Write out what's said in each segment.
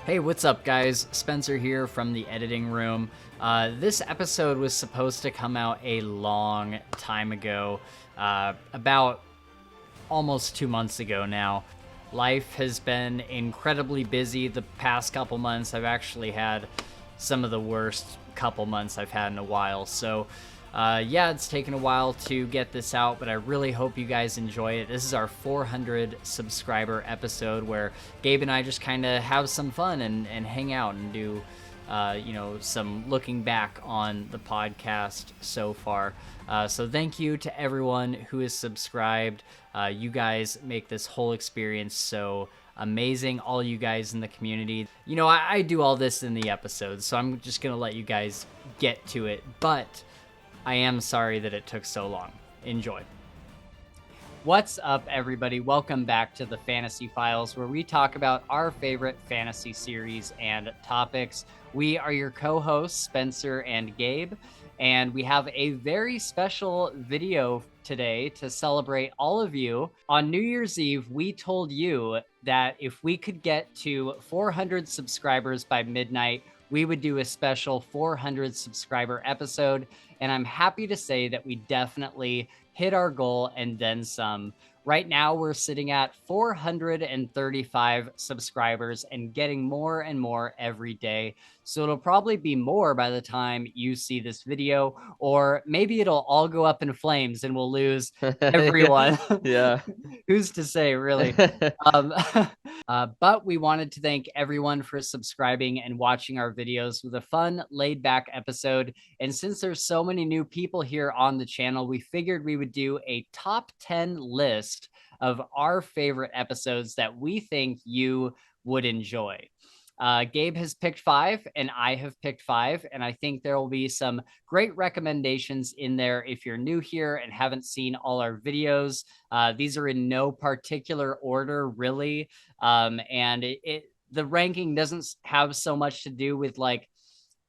Hey, what's up, guys? Spencer here from the editing room. This episode was supposed to come out a long time ago, about almost 2 months ago now. Life has been incredibly busy the past couple months. I've actually had some of the worst couple months I've had in a while. So, yeah, it's taken a while to get this out, but I really hope you guys enjoy it. This is our 400 subscriber episode where Gabe and I just kind of have some fun and hang out and do, some looking back on the podcast so far. So thank you to everyone who is subscribed. You guys make this whole experience so amazing, all you guys in the community. You know, I do all this in the episodes, so I'm just gonna let you guys get to it, but I am sorry that it took so long. Enjoy. What's up, everybody? Welcome back to the Fantasy Files, where we talk about our favorite fantasy series and topics. We are your co-hosts, Spencer and Gabe, and we have a very special video today to celebrate all of you. On New Year's Eve, we told you that if we could get to 400 subscribers by midnight, we would do a special 400 subscriber episode. And I'm happy to say that we definitely hit our goal and then some. Right now, we're sitting at 435 subscribers and getting more and more every day. So it'll probably be more by the time you see this video, or maybe it'll all go up in flames and we'll lose everyone. Yeah. Who's to say, really? But we wanted to thank everyone for subscribing and watching our videos with a fun, laid-back episode. And since there's so many new people here on the channel, we figured we would do a top 10 list of our favorite episodes that we think you would enjoy. Gabe has picked 5 and I have picked 5, and I think there will be some great recommendations in there if you're new here and haven't seen all our videos. These are in no particular order, really, and the ranking doesn't have so much to do with like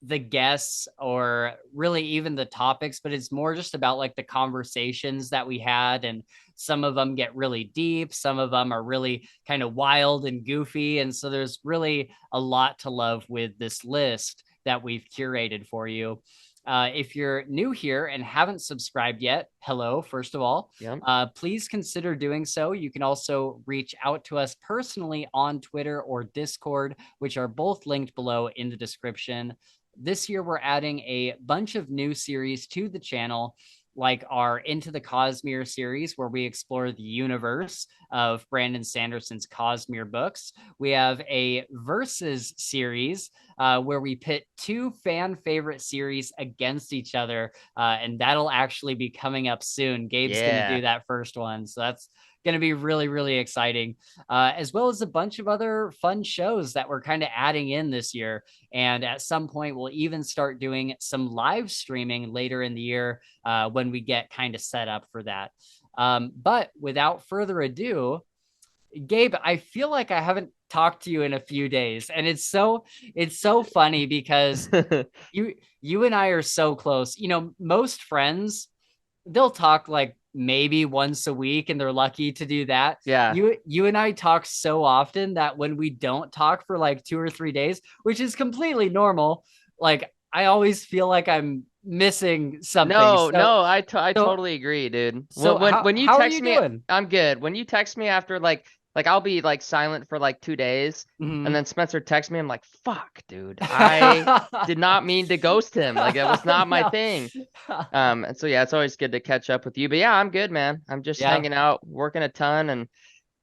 the guests or really even the topics, but it's more just about like the conversations that we had, and some of them get really deep, some of them are really kind of wild and goofy, and so there's really a lot to love with this list that we've curated for you. If you're new here and haven't subscribed yet, hello, first of all. Yep. Please consider doing so. You can also reach out to us personally on Twitter or Discord, which are both linked below in the description. This year, we're adding a bunch of new series to the channel, like our Into the Cosmere series, where we explore the universe of Brandon Sanderson's Cosmere books. We have a Versus series where we pit 2 fan favorite series against each other, and that'll actually be coming up soon. Gabe's going to do that first one, so that's going to be really, really exciting, as well as a bunch of other fun shows that we're kind of adding in this year. And at some point, we'll even start doing some live streaming later in the year when we get kind of set up for that. But without further ado, Gabe, I feel like I haven't talked to you in a few days, and it's so funny because you and I are so close. You know, most friends, they'll talk like maybe once a week and they're lucky to do that. Yeah. You and I talk so often that when we don't talk for like 2 or 3 days, which is completely normal, like I always feel like I'm missing something. No, I totally agree, dude. So when you how are text you me, doing? I'm good. When you text me after like I'll be like silent for like 2 days, and then Spencer texts me, I'm like, fuck, dude. I did not mean to ghost him. Like that was not my thing. And so yeah, it's always good to catch up with you. But yeah, I'm good, man. I'm just hanging out, working a ton and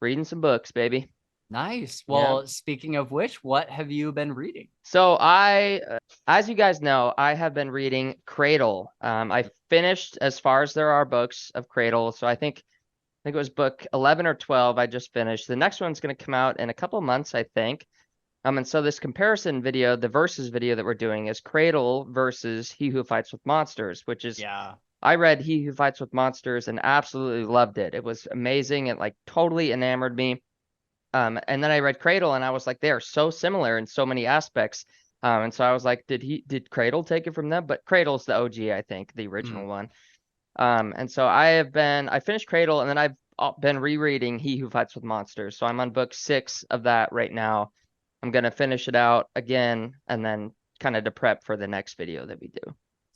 reading some books, baby. Nice. Well, speaking of which, what have you been reading? So as you guys know, I have been reading Cradle. I finished as far as there are books of Cradle. So I think it was book 11 or 12 I just finished. The next one's going to come out in a couple months, I think. And so this comparison video, the versus video that we're doing, is Cradle versus He Who Fights with Monsters, which is, I read He Who Fights with Monsters and absolutely loved it. It was amazing. It like totally enamored me. And then I read Cradle and I was like, they are so similar in so many aspects. And so I was like, did Cradle take it from them? But Cradle's the OG, I think, the original one. And so I finished Cradle, and then I've been rereading He Who Fights with Monsters. So I'm on book 6 of that right now. I'm gonna finish it out again and then kind of to prep for the next video that we do.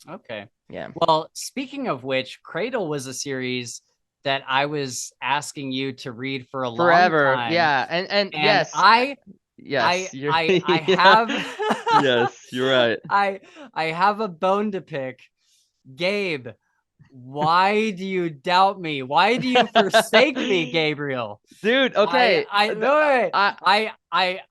Okay. Yeah. Well, speaking of which, Cradle was a series that I was asking you to read for a long Forever. time. Yeah. And And yes. I Yes. You're yeah. have Yes, you're right. I have a bone to pick. Gabe, why do you doubt me? Why do you forsake me, Gabriel? Dude, okay. I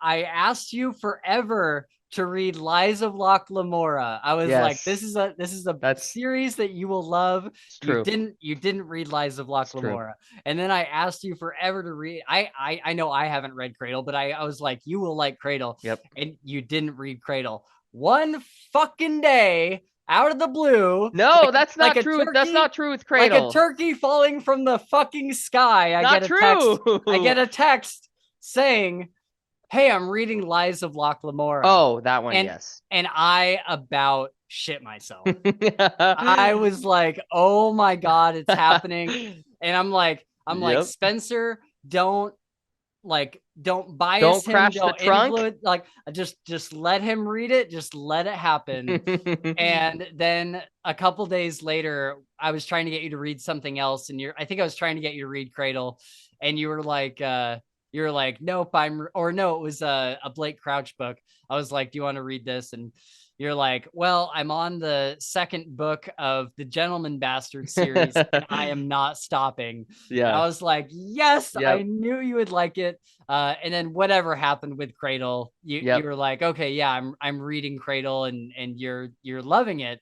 asked you forever to read Lies of Locke Lamora. I was like, Yes. this is a That's series that you will love. it's true. You didn't read Lies of Locke It's true. Lamora. And then I asked you forever to read. I know I haven't read Cradle, but I was like, you will like Cradle. Yep. And you didn't read Cradle. One fucking day, out of the blue. No, that's not like true. turkey, That's not true with Cradle. Like a turkey falling from the fucking sky. Not true. I get a text saying, "Hey, I'm reading Lies of Locke Lamora." Oh, that one, yes. And I about shit myself. I was like, "Oh my god, it's happening!" And I'm like, Spencer, don't bias don't him, crash don't the trunk. influence, like just let him read it, just let it happen. And then a couple days later, I was trying to get you to read something else, and I think I was trying to get you to read Cradle, and you were like, nope, it was a Blake Crouch book. I was like, do you want to read this? And you're like, well, I'm on the second book of the Gentleman Bastard series, and I am not stopping. Yeah. And I was like, yes, yep. I knew you would like it. And then whatever happened with Cradle, you were like, okay, yeah, I'm reading Cradle, and you're loving it.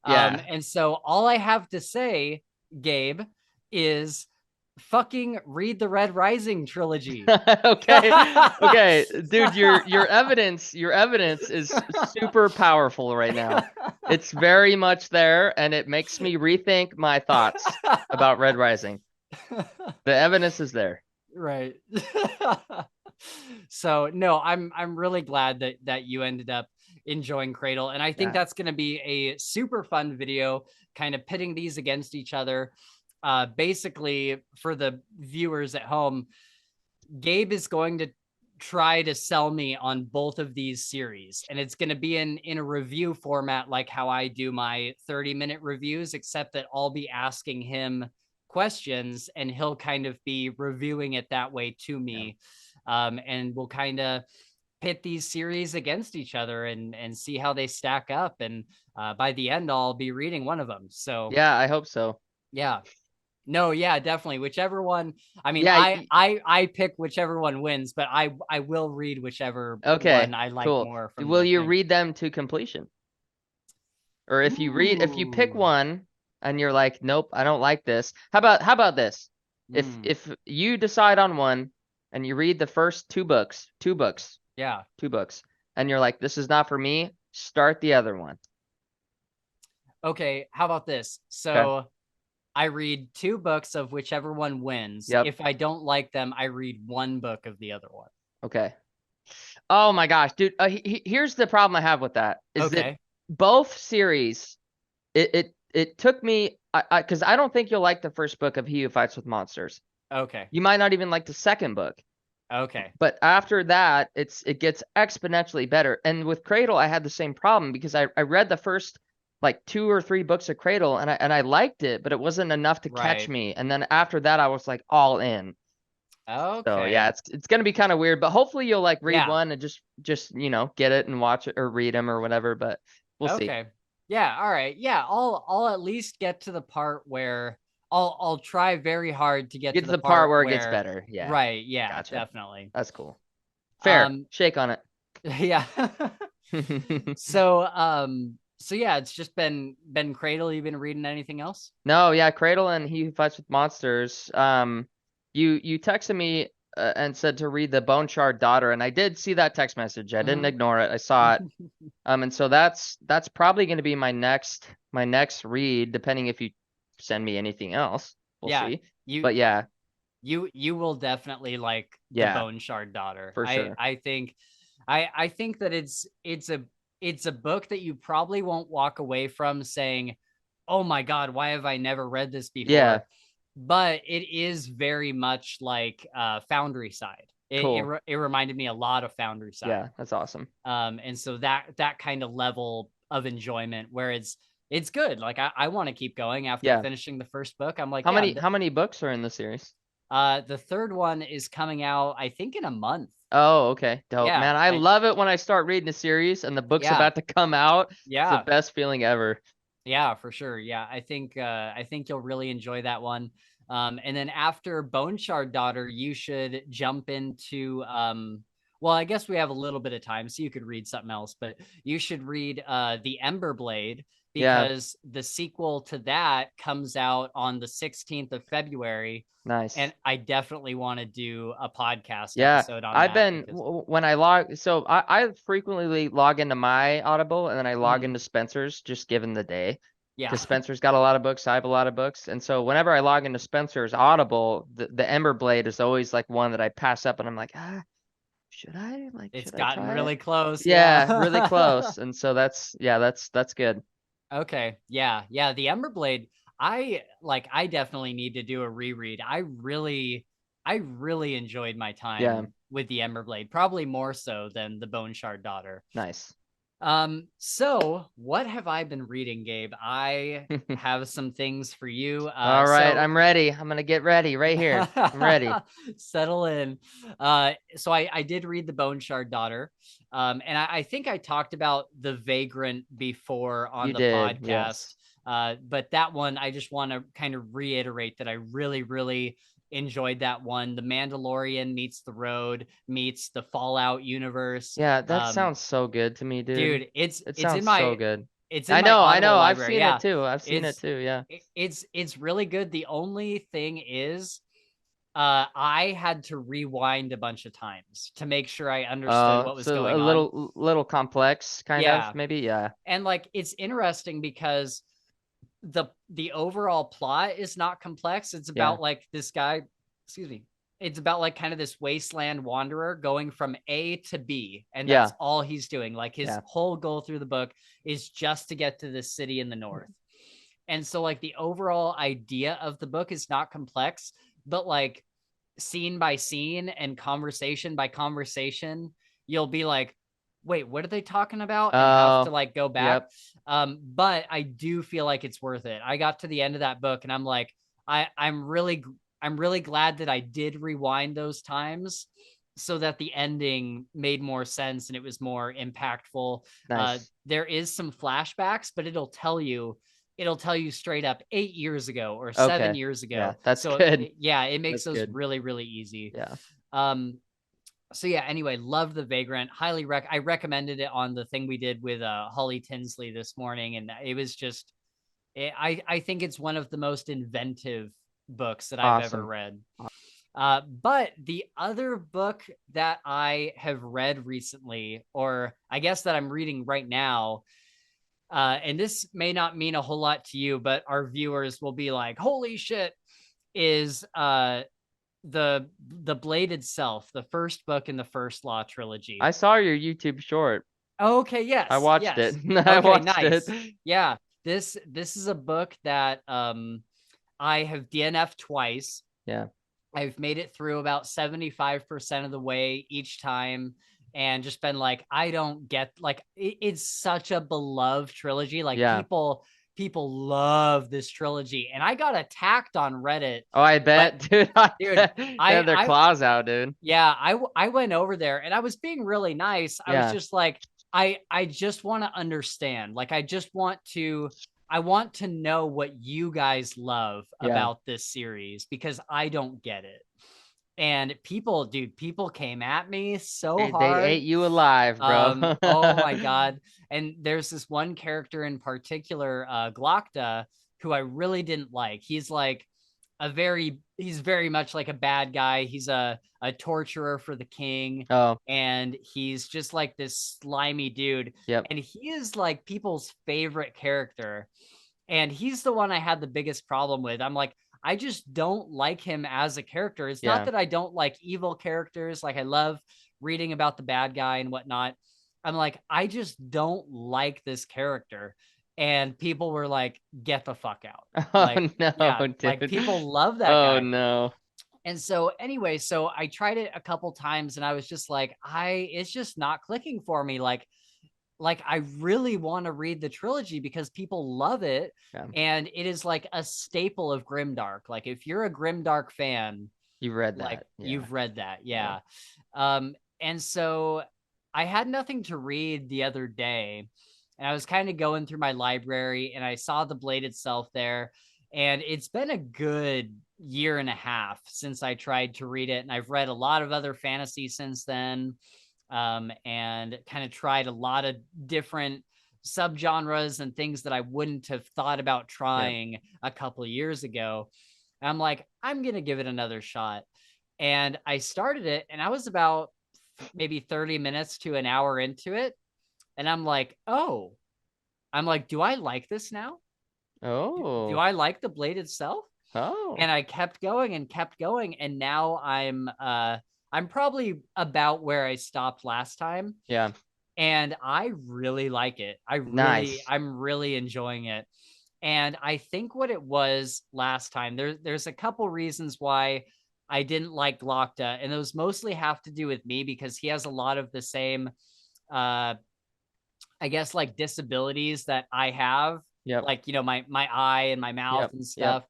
Yeah. And so all I have to say, Gabe, is fucking read the Red Rising trilogy. Okay, dude, your evidence is super powerful right now. It's very much there, and it makes me rethink my thoughts about Red Rising. The evidence is there. Right. So no, I'm really glad that you ended up enjoying Cradle, and I think that's going to be a super fun video, kind of pitting these against each other. Basically, for the viewers at home, Gabe is going to try to sell me on both of these series, and it's going to be in a review format, like how I do my 30-minute reviews, except that I'll be asking him questions and he'll kind of be reviewing it that way to me. And we'll kind of pit these series against each other and see how they stack up, and by the end I'll be reading one of them. So yeah, I hope so. Yeah. No, yeah, definitely. Whichever one. I mean, yeah, I pick whichever one wins, but I will read whichever one I like more. Will you read them to completion? Or if you pick one and you're like, nope, I don't like this. How about this? If you decide on one and you read the first two books, and you're like, this is not for me, start the other one. Okay, how about this? So I read 2 books of whichever one wins. Yep. If I don't like them, I read 1 book of the other one. Okay. Oh my gosh, dude. Here's the problem I have with that. Is that both series, it took me, because I don't think you'll like the first book of He Who Fights with Monsters. Okay. You might not even like the second book. Okay. But after that, it gets exponentially better. And with Cradle, I had the same problem because I read the first like 2 or 3 books of Cradle and I liked it, but it wasn't enough to catch me. And then after that, I was like all in. Okay. So yeah, it's gonna be kind of weird, but hopefully you'll like read one and just get it and watch it or read them or whatever. But we'll see. Okay. Yeah. All right. Yeah. I'll at least get to the part where I'll try very hard to get to the part where it gets better. Yeah. Right. Yeah. Gotcha. Definitely. That's cool. Fair. Shake on it. Yeah. So yeah, it's just been Cradle. You been reading anything else? No, yeah, Cradle and He Who Fights with Monsters. You texted me and said to read the Bone Shard Daughter, and I did see that text message. I didn't ignore it. I saw it. And so that's probably going to be my next read, depending if you send me anything else. We'll see. You will definitely like the Bone Shard Daughter. For sure. I think that it's a book that you probably won't walk away from saying, oh my God, why have I never read this before? Yeah. But it is very much like Foundry Side. Cool. It reminded me a lot of Foundry Side. Yeah, that's awesome. And so that kind of level of enjoyment where it's good. Like I want to keep going after finishing the first book. I'm like, how many books are in the series? The third one is coming out, I think, in a month. Oh, okay. Dope. Yeah, Man, I love it when I start reading a series and the book's about to come out. It's the best feeling ever. Yeah, for sure. Yeah, I think you'll really enjoy that one. And then after Bone Shard Daughter, you should jump into well, I guess we have a little bit of time, so you could read something else, but you should read The Ember Blade, because the sequel to that comes out on the 16th of February. Nice. And I definitely want to do a podcast episode on I've that. been when I log, so I frequently log into my Audible and then I log into Spencer's, just given the day. Yeah. Because Spencer's got a lot of books, I have a lot of books. And so whenever I log into Spencer's Audible, the Ember Blade is always like one that I pass up and I'm like, should I? Like, it's should gotten I try really it? close. Yeah, really close. And so that's good. Okay. Yeah. The Ember Blade, I definitely need to do a reread. I really enjoyed my time with the Ember Blade, probably more so than the Bone Shard Daughter. Nice. So what have I been reading, Gabe? I have some things for you. All right, I'm ready. I'm gonna get ready right here. I'm ready. Settle in. So I did read the Bone Shard Daughter. And I think I talked about The Vagrant before on the podcast. Yes. But that one, I just want to kind of reiterate that I really enjoyed that one. The Mandalorian meets The Road meets the Fallout universe. Yeah, that sounds so good to me, dude. Dude, it's in my so good. It's in I know. I've seen it too. I've seen it too. Yeah. It's really good. The only thing is, I had to rewind a bunch of times to make sure I understood what was going on. A little complex, kind of, maybe. Yeah. And like, it's interesting because the overall plot is not complex. It's about like this guy, it's about like kind of this wasteland wanderer going from A to B, and that's all he's doing. Like his whole goal through the book is just to get to this city in the north. And so like the overall idea of the book is not complex, but like scene by scene and conversation by conversation, you'll be like, wait, what are they talking about? And have to like go back. But I do feel like it's worth it. I got to the end of that book and I'm like, I'm really glad that I did rewind those times so that the ending made more sense and it was more impactful. Nice. There is some flashbacks, but it'll tell you straight up 8 years ago or 7 years ago. Yeah, that's good. It makes those really easy. Yeah. So yeah, anyway, love The Vagrant. I recommended it on the thing we did with Holly Tinsley this morning, and it was just, I think it's one of the most inventive books that I've ever read. But the other book that I have read recently, or I guess that I'm reading right now, and this may not mean a whole lot to you, but our viewers will be like, holy shit, is the Blade itself, the first book in the First Law trilogy. I saw your YouTube short. Okay, yes. I watched it. I watched it. Yeah. This is a book that I have DNF'd twice. Yeah. I've made it through about 75% of the way each time and just been like, I don't get, like, it's such a beloved trilogy. Like people love this trilogy, and I got attacked on Reddit. Oh, I bet, dude. They have their claws out, dude. Yeah, I went over there and I was being really nice. I was just like, I just want to understand. Like, I want to know what you guys love about this series, because I don't get it. And people came at me so hard. They ate you alive, bro. Oh my God. And there's this one character in particular, Glokta, who I really didn't like. He's like he's very much like a bad guy. He's a torturer for the king. Oh. And he's just like this slimy dude. Yep. And he is like people's favorite character. And he's the one I had the biggest problem with. I'm like, I just don't like him as a character. It's not that I don't like evil characters. Like, I love reading about the bad guy and whatnot. I'm like, I just don't like this character. And people were like, get the fuck out. Oh, like, no, dude. Like, people love that guy. Oh, no. And so anyway, so I tried it a couple times and I was just like, it's just not clicking for me. Like I really want to read the trilogy because people love it. Yeah. And it is like a staple of grimdark. Like if you're a grimdark fan, You read like that. Yeah. you've read that. Yeah. And so I had nothing to read the other day, and I was kind of going through my library and I saw The Blade itself there. And it's been a good year and a half since I tried to read it. And I've read a lot of other fantasy since then, and kind of tried a lot of different subgenres and things that I wouldn't have thought about trying a couple of years ago. And I'm like, I'm going to give it another shot. And I started it and I was about maybe 30 minutes to an hour into it. And I'm like, do I like this now? Do Oh. I like the blade itself? Oh. And I kept going and kept going. And now I'm probably about where I stopped last time. Yeah. And I really like it. Nice. I'm really enjoying it. And I think what it was last time, there's a couple reasons why I didn't like Glokta, and those mostly have to do with me because he has a lot of the same, I guess, like disabilities that I have, Yep. like, my eye and my mouth Yep. and Yep. stuff.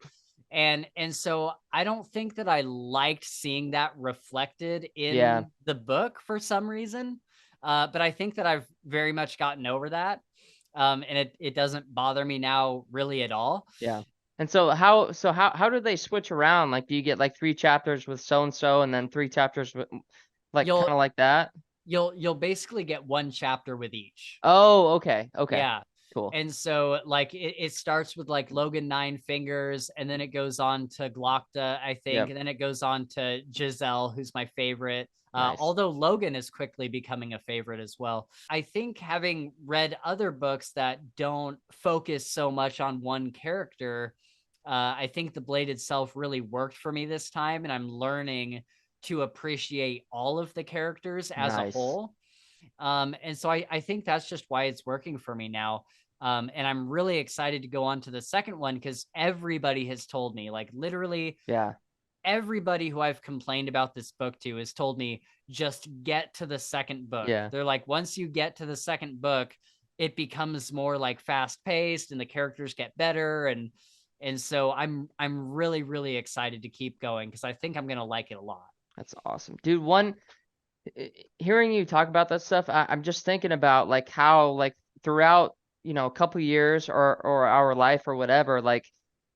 And so I don't think that I liked seeing that reflected Yeah. in the book for some reason. But I think that I've very much gotten over that. And it doesn't bother me now really at all. Yeah. And so how do they switch around? Like, do you get like 3 chapters with so and so, and then 3 chapters with like kind You'll of like that? you'll basically get one chapter with each. Oh, okay. Okay. Yeah. Cool. And so like it starts with like Logan Nine Fingers, and then it goes on to Glokta, I think, Yep. and then it goes on to Giselle, who's my favorite. Nice. Although Logan is quickly becoming a favorite as well. I think having read other books that don't focus so much on one character, I think The Blade itself really worked for me this time, and I'm learning to appreciate all of the characters as a Nice. whole. And so I think that's just why it's working for me now. And I'm really excited to go on to the second one because everybody has told me, like literally Yeah. everybody who I've complained about this book to has told me, just get to the second book. Yeah. They're like, once you get to the second book, it becomes more like fast paced and the characters get better. And so I'm really, really excited to keep going because I think I'm going to like it a lot. That's awesome. Dude, hearing you talk about that stuff, I'm just thinking about like how like throughout, a couple years or our life or whatever,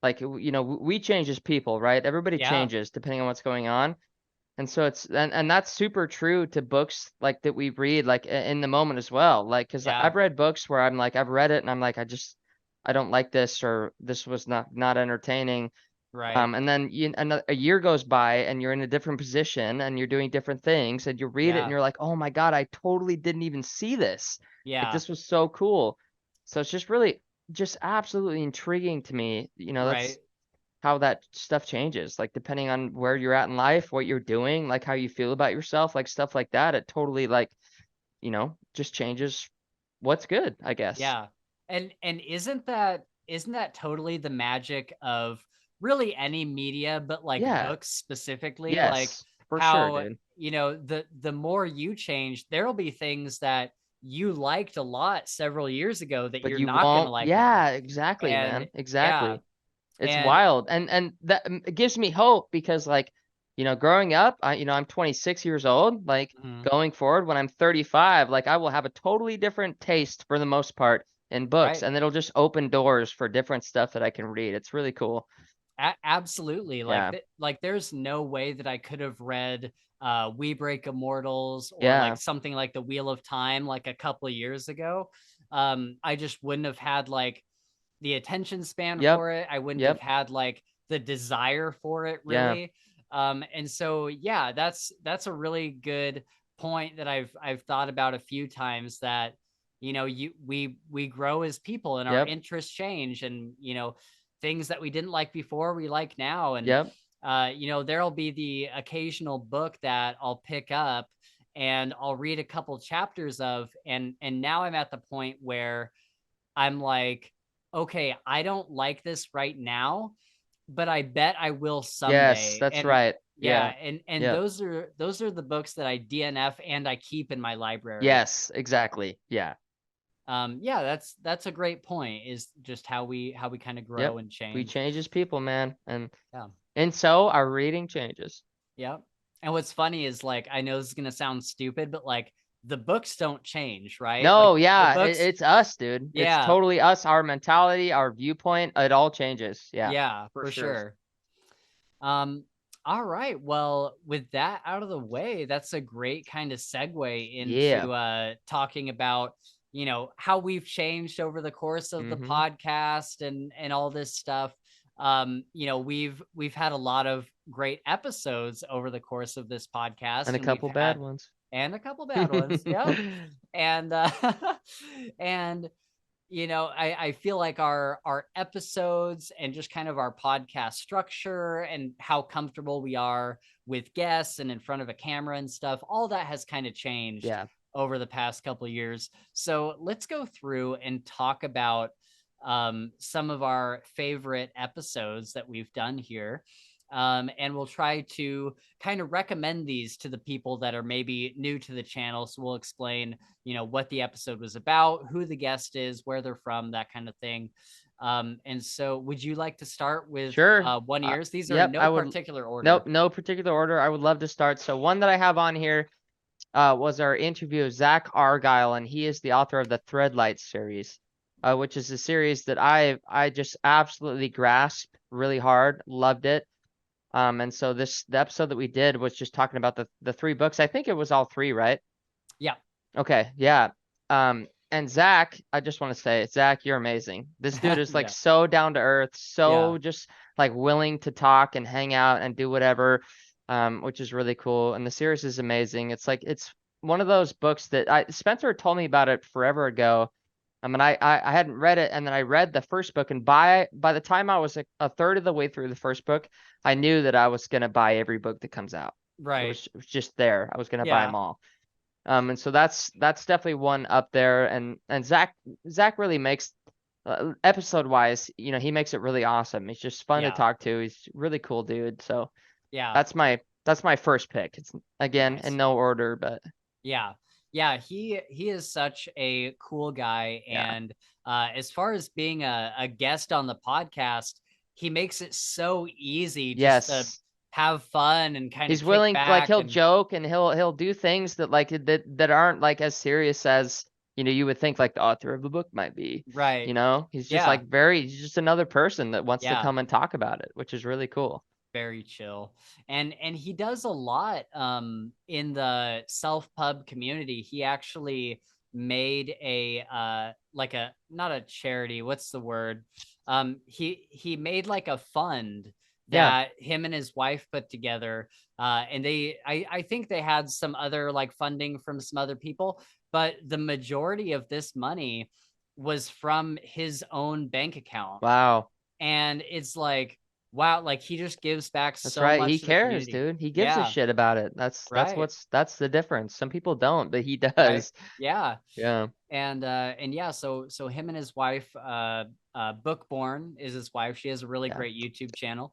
we change as people, right? Everybody Yeah, changes depending on what's going on. And so and that's super true to books like that we read like in the moment as well. Like, cause yeah, I've read books where I'm like, I've read it and I'm like, I don't like this, or this was not entertaining. right. And then a year goes by and you're in a different position and you're doing different things and you read it and Yeah, you're like, oh my God, I totally didn't even see this. Like, yeah, this was so cool. So it's just absolutely intriguing to me. right. That's how that stuff changes, like depending on where you're at in life, what you're doing, like how you feel about yourself, like stuff like that. It totally like, just changes what's good, I guess. Yeah. And isn't that totally the magic of really any media, but like Yeah. books specifically? Like Yes, for sure, how, dude. the more you change, there'll be things that you liked a lot several years ago that But you're you not gonna won't. like now. Yeah, exactly, And man. yeah, Exactly. It's and wild. And that it gives me hope because like, growing up, I'm 26 years old, like mhm, going forward when I'm 35, like I will have a totally different taste for the most part in books, right. and it'll just open doors for different stuff that I can read. It's really cool. Absolutely. Yeah. Like there's no way that I could have read We Break Immortals or like Yeah. something like The Wheel of Time like a couple of years ago. I just wouldn't have had like the attention span Yep. for it. I wouldn't have Yep. had like the desire for it Yeah. really. And so yeah, that's a really good point that I've thought about a few times, that we grow as people and our Yep. interests change, and things that we didn't like before we like now. And Yep. there'll be the occasional book that I'll pick up and I'll read a couple chapters of, and now I'm at the point where I'm like, okay, I don't like this right now, but I bet I will Yes, someday. that's And right. Yeah, Yeah. and Yep. those are the books that I DNF and I keep in my library. Yes, exactly. Yeah. Yeah, that's a great point, is just how we kind of grow Yep. and We change. change as people, man. Yeah. And so our reading changes. Yep. And what's funny is, like, I know this is gonna sound stupid, but like the books don't change, right? Like No, the yeah, books, it's us, dude. It's yeah, totally us, our mentality, our viewpoint, it all changes. Yeah, yeah, for for sure. sure. All right. Well, with that out of the way, that's a great kind of segue Yeah. into talking about, how we've changed over the course of the Mm-hmm. podcast and all this stuff. We've had a lot of great episodes over the course of this And podcast, a and we've couple bad had ones. and a couple bad ones. Yep. And and I feel like our episodes and just kind of our podcast structure and how comfortable we are with guests and in front of a camera and stuff, all that has kind of changed Yeah. over the past couple of years. So let's go through and talk about some of our favorite episodes that we've done here. And we'll try to kind of recommend these to the people that are maybe new to the channel. So we'll explain, what the episode was about, who the guest is, where they're from, that kind of thing. And so would you like to start with Sure. one ears? These are in Yep, no I would. particular order. Nope, no particular order. I would love to start. So one that I have on here was our interview of Zack Argyle, and he is the author of the Threadlight series, which is a series that I just absolutely grasped really hard, loved it. And so the episode that we did was just talking about the three books. I think it was all three, right? Yeah. Okay, yeah. And Zack, I just want to say, Zack, you're amazing. This dude is like Yeah. so down to earth, Yeah. so just like willing to talk and hang out and do whatever, which is really cool. And the series is amazing. It's one of those books that Spencer told me about it forever ago. I mean, I hadn't read it, and then I read the first book, and by the time I was a third of the way through the first book, I knew that I was gonna buy every book that comes out. Right. It was just there. I was gonna buy Yeah. them all. And so that's definitely one up there. And Zack really makes episode wise, he makes it really awesome. He's just fun to Yeah. talk to. He's a really cool dude. So Yeah. that's my first pick. It's again in Nice. no order, but Yeah. Yeah, he is such a cool guy. yeah. And as far as being a guest on the podcast, he makes it so easy just to Yes. have fun and kind of He's kick willing, like back. he'll And joke and he'll do things that like that aren't like as serious as you would think like the author of the book might be. right. He's just Yeah. like he's just another person that wants to Yeah. come and talk about it, which is really cool. Very chill. And he does a lot in the self pub community. He actually made a like a, not a charity, what's the word, he made like a fund Yeah. that him and his wife put together. And I think they had some other like funding from some other people, but the majority of this money was from his own bank account. Wow. And it's like, wow, like he just gives back That's so right. He much to the cares, community. dude. He gives a Yeah. shit about it. Right. That's the difference. Some people don't, but he Right. does. Yeah. Yeah. And yeah, so him and his wife, Bookborn is his wife. She has a really Yeah. great YouTube channel.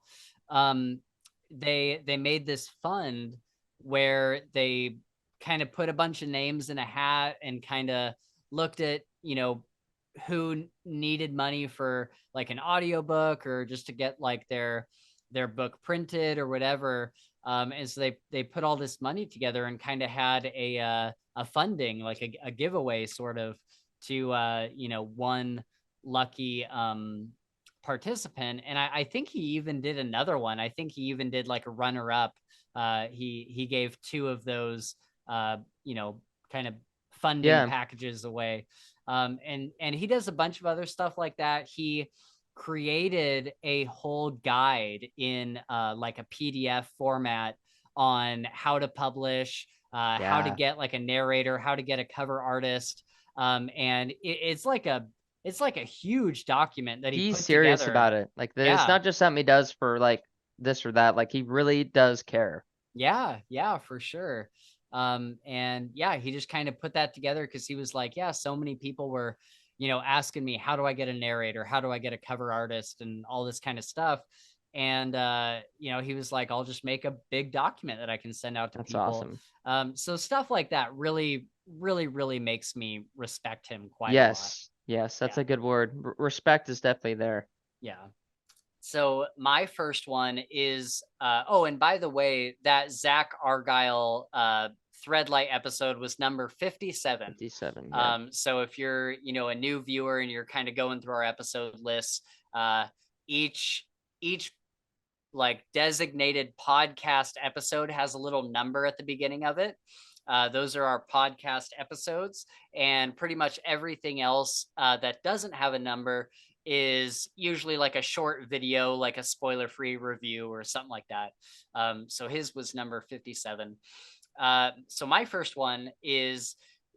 Um, they made this fund where they kind of put a bunch of names in a hat and kind of looked at, who needed money for like an audiobook or just to get like their book printed or whatever. And so they put all this money together and kind of had a funding, like a giveaway sort of, to one lucky participant. And I think he even did another one. I think he even did like a runner up. He gave two of those kind of funding Yeah. packages away. And he does a bunch of other stuff like that. He created a whole guide in like a PDF format on how to publish, how to Yeah. get like a narrator, how to get a cover artist. And it's like a huge document that he He's put serious together. about it. Like it's Yeah. not just something he does for like this or that. Like he really does care. Yeah, for sure. And yeah, he just kind of put that together because he was like, yeah, so many people were, asking me, how do I get a narrator? How do I get a cover artist and all this kind of stuff? And he was like, I'll just make a big document that I can send out to That's people. awesome. So stuff like that really, really, really makes me respect him quite a lot. Yes, that's Yeah. a good word. Respect is definitely there. Yeah. So my first one is oh, and by the way, that Zack Argyle Threadlight episode was number 57. 57, yeah. So if you're, a new viewer and you're kind of going through our episode lists, each like designated podcast episode has a little number at the beginning of it. Those are our podcast episodes, and pretty much everything else that doesn't have a number is usually like a short video, like a spoiler-free review or something like that. So his was number 57. So my first one is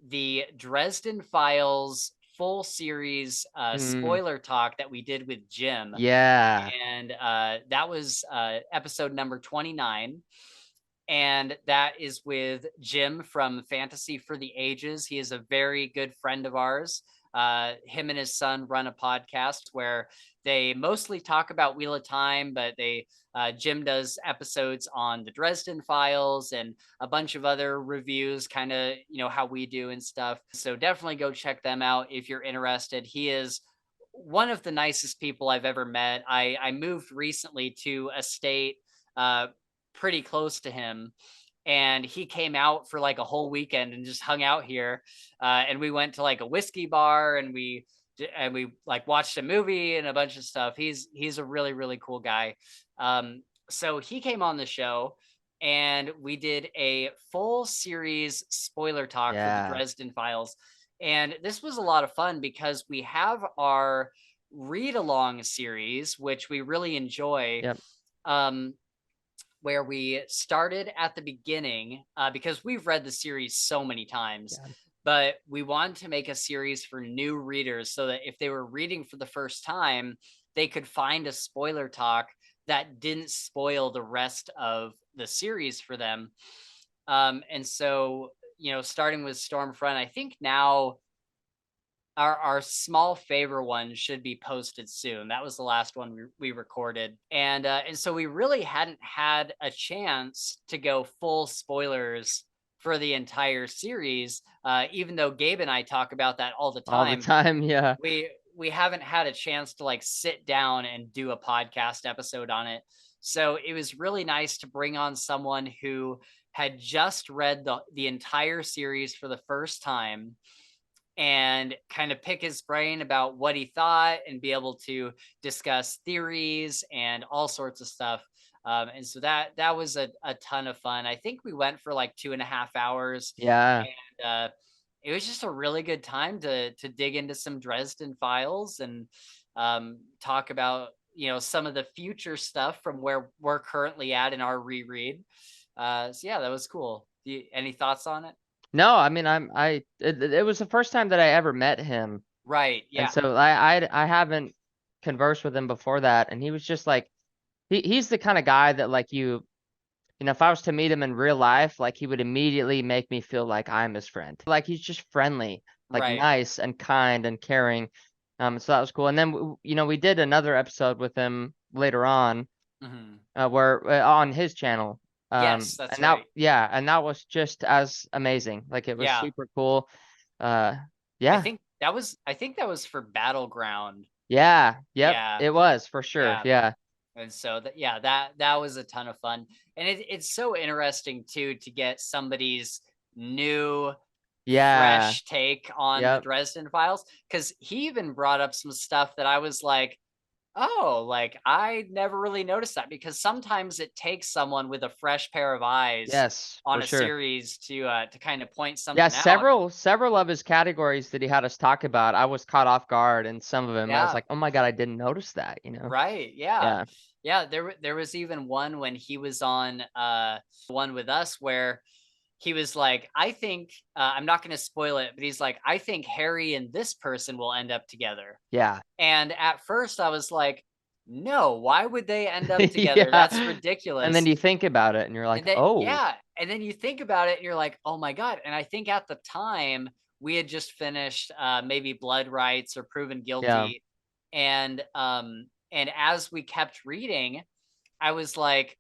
the Dresden Files full series spoiler talk that we did with Jim. Yeah. And that was episode number 29. And that is with Jim from Fantasy for the Ages. He is a very good friend of ours. Him and his son run a podcast where they mostly talk about Wheel of Time, but Jim does episodes on the Dresden Files and a bunch of other reviews, kind of, how we do and stuff. So definitely go check them out if you're interested. He is one of the nicest people I've ever met. I moved recently to a state pretty close to him, and he came out for like a whole weekend and just hung out here. And we went to like a whiskey bar, and we like watched a movie and a bunch of stuff. He's a really, really cool guy. So he came on the show, and we did a full series spoiler talk for the Dresden Files. And this was a lot of fun because we have our read along series, which we really enjoy. Yep. Where we started at the beginning because we've read the series so many times, but we wanted to make a series for new readers so that if they were reading for the first time, they could find a spoiler talk that didn't spoil the rest of the series for them. And so, starting with Stormfront, I think now our small favor one should be posted soon. That was the last one we recorded. And so we really hadn't had a chance to go full spoilers for the entire series. Even though Gabe and I talk about that all the time. All the time, yeah. We haven't had a chance to like sit down and do a podcast episode on it. So it was really nice to bring on someone who had just read the entire series for the first time and kind of pick his brain about what he thought and be able to discuss theories and all sorts of stuff. And so that was a ton of fun. I think we went for like 2.5 hours. Yeah. And it was just a really good time to dig into some Dresden Files and talk about, some of the future stuff from where we're currently at in our reread. So yeah, that was cool. Any thoughts on it? No, I mean, it was the first time that I ever met him. Right. Yeah. And so I haven't conversed with him before that. And he was just like, he's the kind of guy that like if I was to meet him in real life, like he would immediately make me feel like I'm his friend. Like he's just friendly, like nice and kind and caring. So that was cool. And then, we did another episode with him later on, where on his channel. Yes, that's and right. And that was just as amazing. Like it was super cool. I think that was for Battleground. Yep, Yeah. it was for sure. Yeah. And so that was a ton of fun. And it's so interesting too to get somebody's new fresh take on the Dresden Files, because he even brought up some stuff that I was like, oh, like I never really noticed that, because sometimes it takes someone with a fresh pair of eyes on a series to kind of point something out. Several of his categories that he had us talk about, I was caught off guard, and some of them I was like, oh my God, I didn't notice that, Right. Yeah. There was even one when he was on one with us where he was like, I think, I'm not going to spoil it, but he's like, I think Harry and this person will end up together. Yeah. And at first I was like, no, why would they end up together? That's ridiculous. And then you think about it and you're like, oh. Yeah. And then you think about it and you're like, oh my God. And I think at the time we had just finished maybe Blood Rights or Proven Guilty. And as we kept reading, I was like,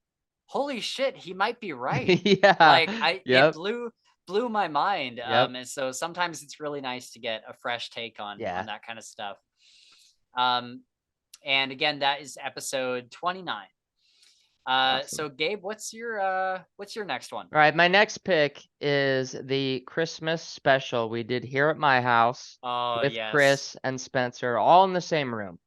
holy shit, he might be right. Yeah. Like it Yep. blew my mind. Yep. And so sometimes it's really nice to get a fresh take on Yeah. that kind of stuff. And again, that is episode 29. Awesome. So Gabe, what's your next one? All right, my next pick is the Christmas special we did here at my house Oh, with yes. Chris and Spencer, all in the same room.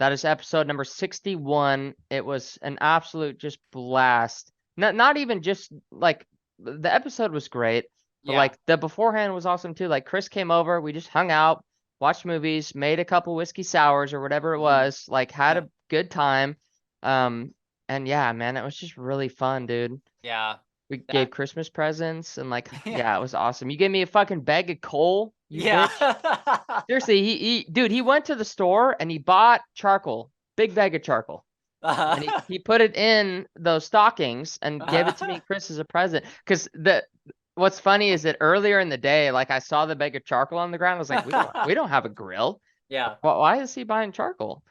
That is episode number 61. It was an absolute just blast. Not even just like the episode was great, but Yeah. like the beforehand was awesome too. Like Chris came over, we just hung out, watched movies, made a couple whiskey sours or whatever it was, like had a good time. And yeah, man, it was just really fun, dude. Yeah. We gave Christmas presents and like, Yeah. yeah, it was awesome. You gave me a fucking bag of coal, you Yeah. bitch. Seriously, dude, he went to the store and he bought charcoal, big bag of charcoal. And he put it in those stockings and gave it to me and Chris as a present. Because what's funny is that earlier in the day, like I saw the bag of charcoal on the ground. I was like, we don't have a grill. Yeah. Why is he buying charcoal?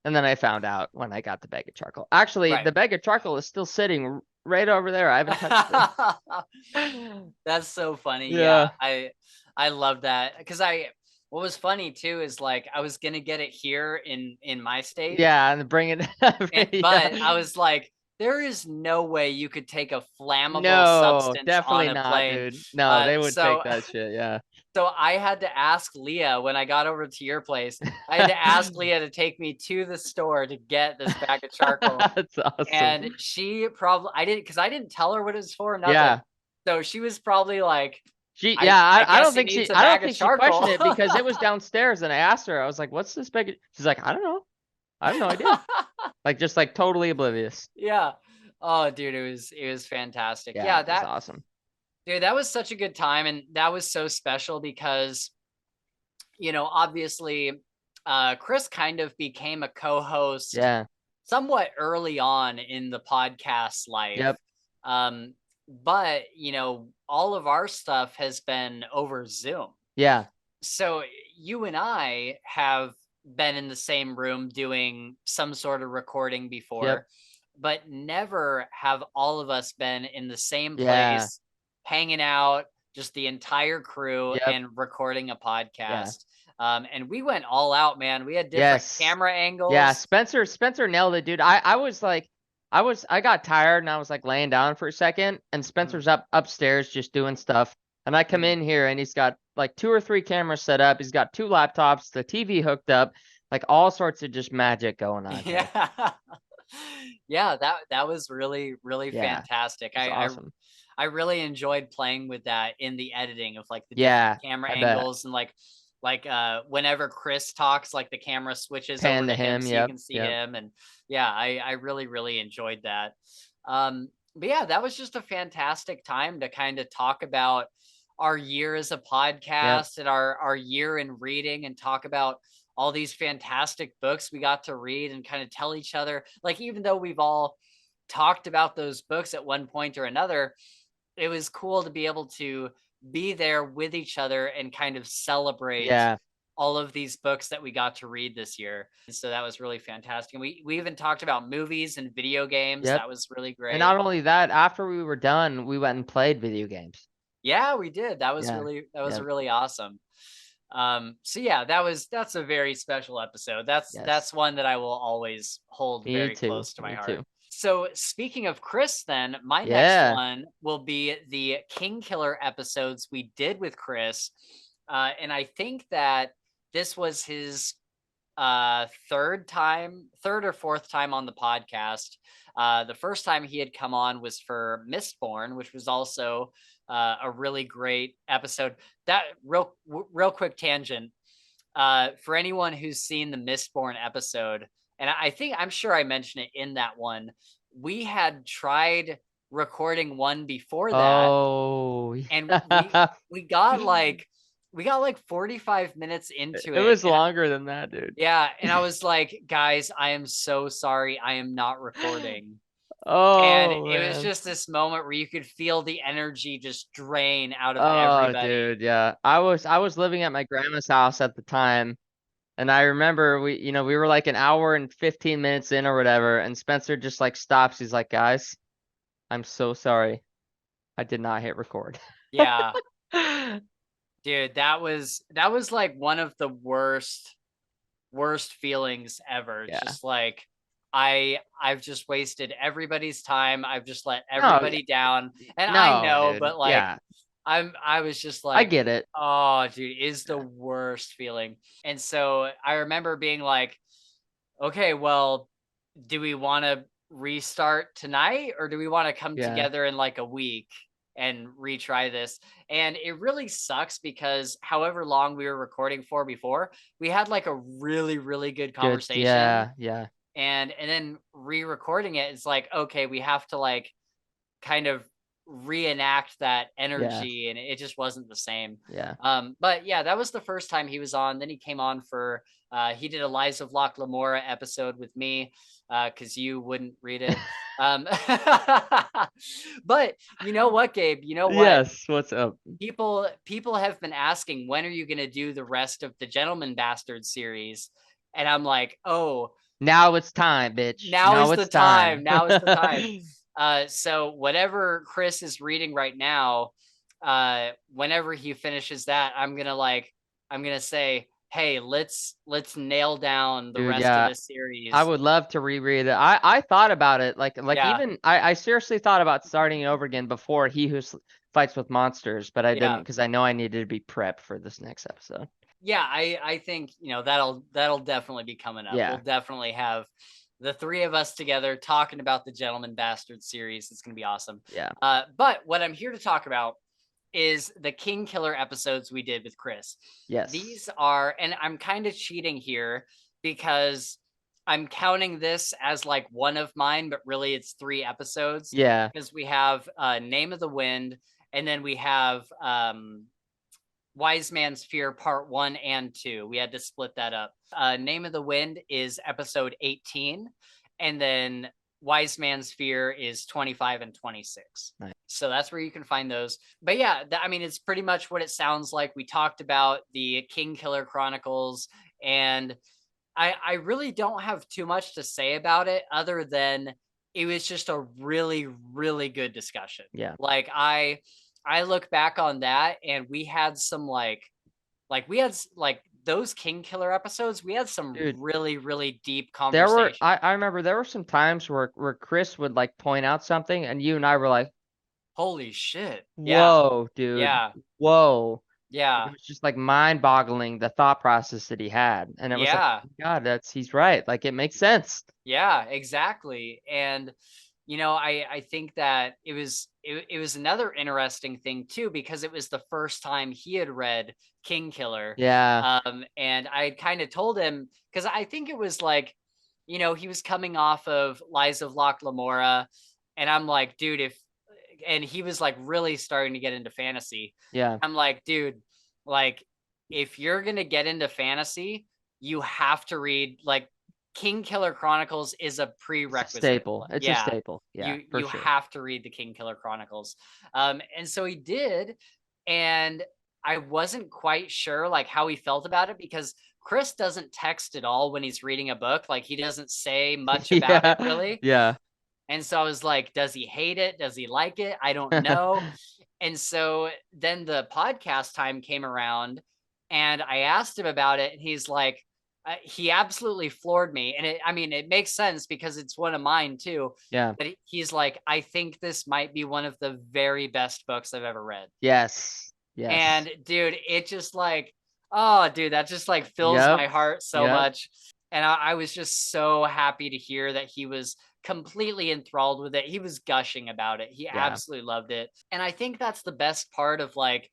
And then I found out when I got the bag of charcoal. Actually, Right. the bag of charcoal is still sitting right over there. I haven't touched it. That's so funny. Yeah. I love that because what was funny too is like I was gonna get it here in my state. Yeah, and bring it. But I was like, there is no way you could take a flammable No, substance definitely on a not, plane. dude. No, they would so take that shit. Yeah. so I had to ask Leah when I got over to your place. I had to ask Leah to take me to the store to get this bag of charcoal. That's awesome. And she probably I didn't tell her what it was for. Nothing. Yeah. So she was probably like, I don't think she questioned it because it was downstairs. downstairs, and I asked her, I was like, "What's this bag?" She's like, "I don't know. I have no idea." Like just like totally oblivious. Yeah. Oh, dude, it was fantastic. Yeah, that's awesome. Dude, that was such a good time, and that was so special because, obviously, Chris kind of became a co-host. Yeah. Somewhat early on in the podcast life. Yep. But all of our stuff has been over Zoom. Yeah. So you and I have been in the same room doing some sort of recording before, but never have all of us been in the same place, hanging out, just the entire crew and recording a podcast. And we went all out, man. We had different camera angles. Yeah, Spencer nailed it, dude. I was like, I got tired and I was like laying down for a second, and Spencer's upstairs just doing stuff. And I come in here and he's got like 2 or 3 cameras set up. He's got 2 laptops, the TV hooked up, like all sorts of just magic going on. Yeah. Yeah, that was really, really fantastic. Awesome. I really enjoyed playing with that in the editing of like the different camera angles and like whenever Chris talks, like the camera switches over to him so you can see him. And yeah, I really, really enjoyed that. But yeah, that was just a fantastic time to kind of talk about our year as a podcast and our year in reading, and talk about all these fantastic books we got to read and kind of tell each other, like, even though we've all talked about those books at one point or another, it was cool to be able to be there with each other and kind of celebrate all of these books that we got to read this year. And so that was really fantastic. And we even talked about movies and video games. That was really great. And not only that, after we were done, we went and played video games. Yeah, we did. That was really awesome. So yeah, that's a very special episode. That's one that I will always hold very close to my heart. So speaking of Chris, then my next one will be the Kingkiller episodes we did with Chris. And I think that this was his third or fourth time on the podcast. The first time he had come on was for Mistborn, which was also a really great episode. That real quick tangent, for anyone who's seen the Mistborn episode, and I'm sure I mentioned it in that one, we had tried recording one before that. And we got like 45 minutes into it. It was longer than that, dude. Yeah, and I was like, guys, I am so sorry, I am not recording. And it was just this moment where you could feel the energy just drain out of everybody. Dude, yeah. I was living at my grandma's house at the time, And I remember we were like an hour and 15 minutes in or whatever, and Spencer just like stops. He's like, guys, I'm so sorry. I did not hit record. Yeah, dude, that was like one of the worst feelings ever. It's Yeah. just like I've just wasted everybody's time. I've just let No, everybody down. And I no, know, dude. but like Yeah, I was just I like, get it. oh dude, is the Yeah. worst feeling. And so I remember being like, okay, well, do we want to restart tonight or do we want to come Yeah. together in like a week and retry this? And it really sucks because however long we were recording for before, we had like a really good Good. conversation, Yeah. Yeah. and then re-recording it, it's like, okay, we have to like kind of reenact that Yeah. energy, and it just wasn't the same. Yeah. But yeah, that was the first time he was on. Then he came on for he did a Lies of Locke Lamora episode with me because you wouldn't read it. um but you know what, Gabe, you know what, Yes. What's up? people have been asking, when are you going to do the rest of the Gentleman Bastard series? And I'm like, oh, Now it's time, bitch. now Now is the it's time. time. Now is the time. So whatever Chris is reading right now, whenever he finishes that, I'm gonna say, hey, let's nail down the Dude, rest of yeah. this I series. would love to reread it. I thought about it. Like Yeah, even I seriously thought about starting it over again before He Who Fights with Monsters, but I didn't yeah, because I know I needed to be prepped for this next episode. yeah. I think that'll definitely be coming up. We'll Yeah. definitely have the three of us together talking about the Gentleman Bastard series. It's gonna be awesome. Yeah. But what I'm here to talk about is the Kingkiller episodes we did with Chris. Yes. These are, and I'm kind of cheating here because I'm counting this as like one of mine, but really it's 3 episodes Yeah. because we have Name of the Wind, and then we have Wise Man's Fear Part 1 and 2. We had to split that up. Name of the Wind is episode 18, and then Wise Man's Fear is 25 and 26. Nice. So that's where you can find those. But yeah, I mean, it's pretty much what it sounds like. We talked about the Kingkiller Chronicles, and I really don't have too much to say about it other than it was just a really good discussion. Yeah. Like I look back on that, and we had some we had like those Kingkiller episodes, we had some Dude, really deep there were conversation. I remember there were some times where Chris would like point out something and you and I were like, Holy shit. Yeah. whoa, dude. Yeah. Whoa. Like, Yeah. it was just like mind-boggling the thought process that he had. And it was like, Yeah. God, he's right. Like it makes sense. Yeah, exactly. And I think that it was another interesting thing too, because it was the first time he had read Kingkiller. Yeah. And I kind of told him, because I think it was like, he was coming off of Lies of Locke Lamora, and I'm like, dude, and he was like really starting to get into fantasy. Yeah. I'm like, dude, like if you're gonna get into fantasy, you have to read like Kingkiller Chronicles is a It's a prerequisite. staple. It's a Yeah, staple. Yeah, for you sure. have to read the Kingkiller Chronicles. And so he did, and I wasn't quite sure like how he felt about it, because Chris doesn't text at all when he's reading a book. Like he doesn't say much about it Yeah. really. Yeah. And so I was like, does he hate it? Does he like it? I don't know. And so then the podcast time came around, and I asked him about it, and he's like, he absolutely floored me. And I mean, it makes sense because it's one of mine too. Yeah. But he's like, I think this might be one of the very best books I've ever read. Yes. Yes. And dude, it just like, oh, dude, that just like fills Yep. my heart so Yep. much. And I was just so happy to hear that he was completely enthralled with it. He was gushing about it. He Yeah. absolutely loved it. And I think that's the best part of like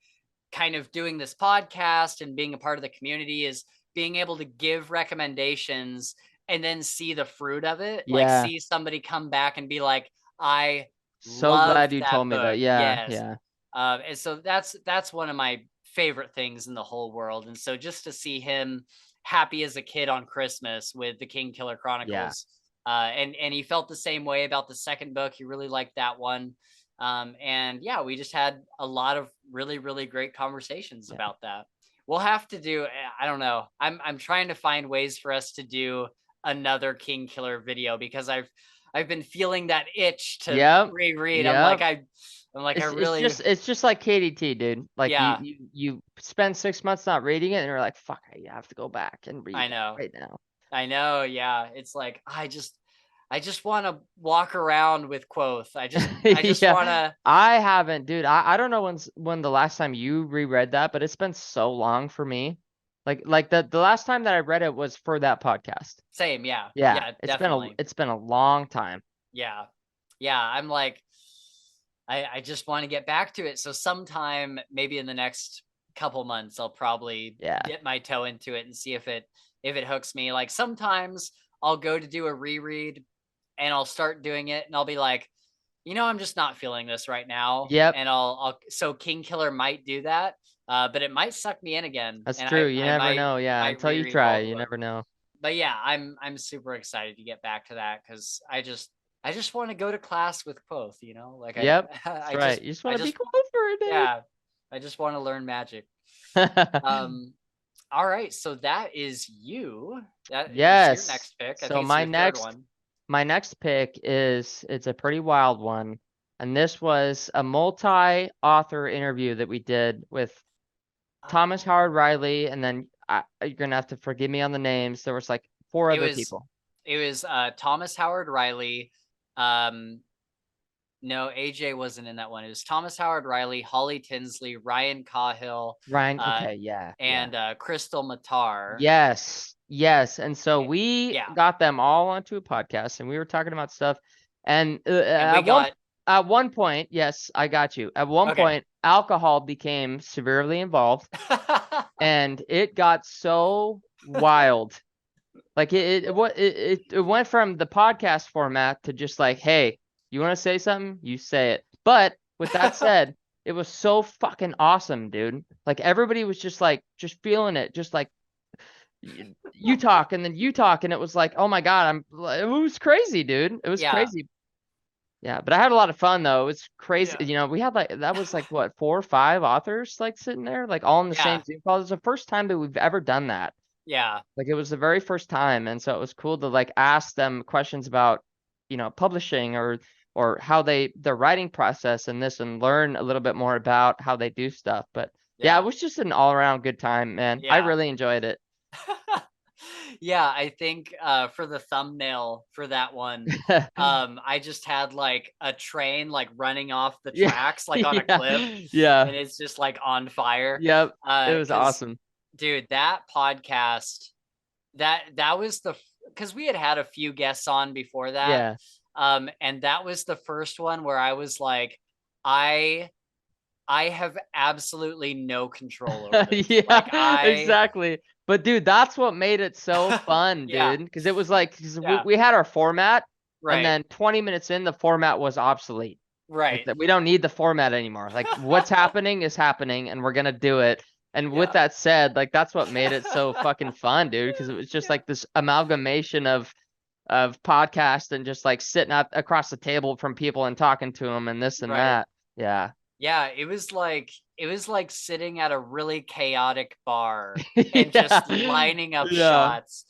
kind of doing this podcast and being a part of the community, is being able to give recommendations and then see the fruit of it. Like Yeah. see somebody come back and be like, I So loved glad you that told me that. book. Yeah. Yes. Yeah. And so that's one of my favorite things in the whole world. And so just to see him happy as a kid on Christmas with the Kingkiller Yeah. Chronicles, and he felt the same way about the second book. He really liked that one. And yeah, we just had a lot of really great conversations Yeah. about that. We'll have to do, I don't know. I'm trying to find ways for us to do another Kingkiller video because I've been feeling that itch to Yep. reread. Yep. I'm like I It's really just like KDT, dude. Like yeah, you spend 6 months not reading it, and you're like, fuck, I have to go back and read I it know. right now. I know, yeah. It's like I just want to walk around with Quoth. I just want Yeah, to I haven't, dude. I don't know when the last time you reread that, but it's been so long for me. Like the last time that I read it was for that podcast. same, yeah. Yeah, Yeah, definitely. it's been a long time. Yeah. Yeah, I'm like I just want to get back to it. So sometime maybe in the next couple months I'll probably Yeah. dip my toe into it and see if it hooks me. Like sometimes I'll go to do a reread and I'll start doing it and I'll be like, I'm just not feeling this right now. Yep, And I'll so Kingkiller might do that. But it might suck me in again. that's And true. You I never know. Yeah, might until you reread try, both of you them. never know. But yeah, I'm super excited to get back to that because I just want to go to class with Quoth, Like Yep, that's right. You just I want to be just cool for a day. yeah, I just want to learn magic. All right, so that is you. That is your Yes. next pick. I So think it's your third one. my next pick it's a pretty wild one. And this was a multi-author interview that we did with Thomas Howard Oh, Riley, and then you're gonna have to forgive me on the names. There was like four it other was people. it was Thomas Howard Riley. Um, no, AJ wasn't in that one. It was Thomas Howard Riley, Holly Tinsley, Ryan Cahill, Ryan, uh, okay, yeah, yeah. and Crystal Matar. Yes, yes. And so we Yeah, got them all onto a podcast, and we were talking about stuff. And and we got at one point, yes, I got you. At one okay. point, alcohol became severely involved, and it got so wild. Like it went from the podcast format to just like, hey, you want to say something? You say it. But with that said, it was so fucking awesome, dude. Like everybody was just feeling it, just like you talk and then you talk, and it was like, oh my god, it was crazy, dude. It was Yeah, crazy. Yeah, but I had a lot of fun though. It was crazy. yeah, We had like that was like what 4 or 5 authors like sitting there, like all in the same yeah, Zoom call. It was the first time that we've ever done that. yeah, Like it was the very first time, and so it was cool to like ask them questions about, publishing or how their writing process and this, and learn a little bit more about how they do stuff. But yeah, it yeah, was just an all around good time, man. I yeah. really enjoyed it. Yeah, I think for the thumbnail for that one, I just had like a train like running off the Yeah, tracks like on a cliff, yeah, yeah, and it's just like on fire. yep. It was Because awesome. dude, that podcast that was because we had a few guests on before that, Yeah, and that was the first one where I was like, I I have absolutely no control over this. Like yeah, exactly. But dude, that's what made it so fun, yeah, dude. Because it was like 'cause yeah, we had our format, and right, then 20 minutes in, the format was obsolete. Like right, that, we don't need the format anymore. Like what's happening is happening, and we're gonna do it. And with yeah. that said, like that's what made it so fucking fun, dude. Because it was just Yeah. like this amalgamation of podcast and just like sitting up across the table from people and talking to them and this and Right. that. Yeah. Yeah, it was like sitting at a really chaotic bar and just Yeah. lining up Yeah. shots.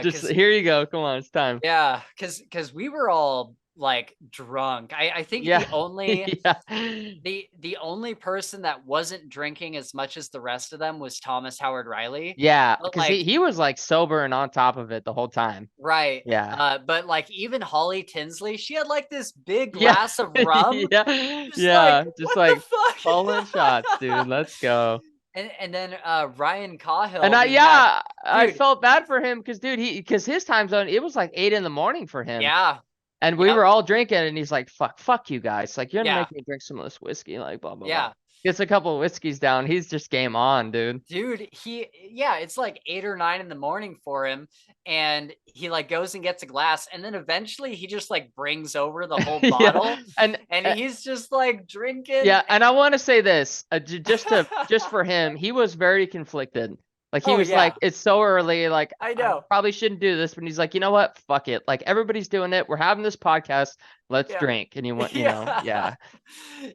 Just Cause here you go. Come on, it's time. yeah, cause we were all like drunk. I think Yeah. the only Yeah. the only person that wasn't drinking as much as the rest of them was Thomas Howard Riley. Yeah, But because he was like sober and on top of it the whole time. right. Yeah. But like even Holly Tinsley, she had like this big Yeah. glass of rum. Yeah. Just like, Yeah. Just what the like pulling shots, dude. fuck? Let's go. And then Ryan And Cahill, we had I dude, felt bad for him because dude, because his time zone, it was like 8 in the morning for him. yeah, And we yep, were all drinking, and he's like, fuck you guys. Like, you're gonna yeah, make me drink some of this whiskey, like blah blah blah. yeah. Gets a couple of whiskeys down. He's just game on, dude. Dude, yeah, it's like 8 or 9 in the morning for him, and he like goes and gets a glass, and then eventually he just like brings over the whole bottle, Yeah. And and he's just like drinking. yeah, and I want to say this, just for him, he was very conflicted. Like he Oh was like, yeah, it's so early, like I I know. probably shouldn't do this, but he's like, you know what? Fuck it. Like everybody's doing it. We're having this podcast. Let's Yeah, drink. And you want, yeah, yeah.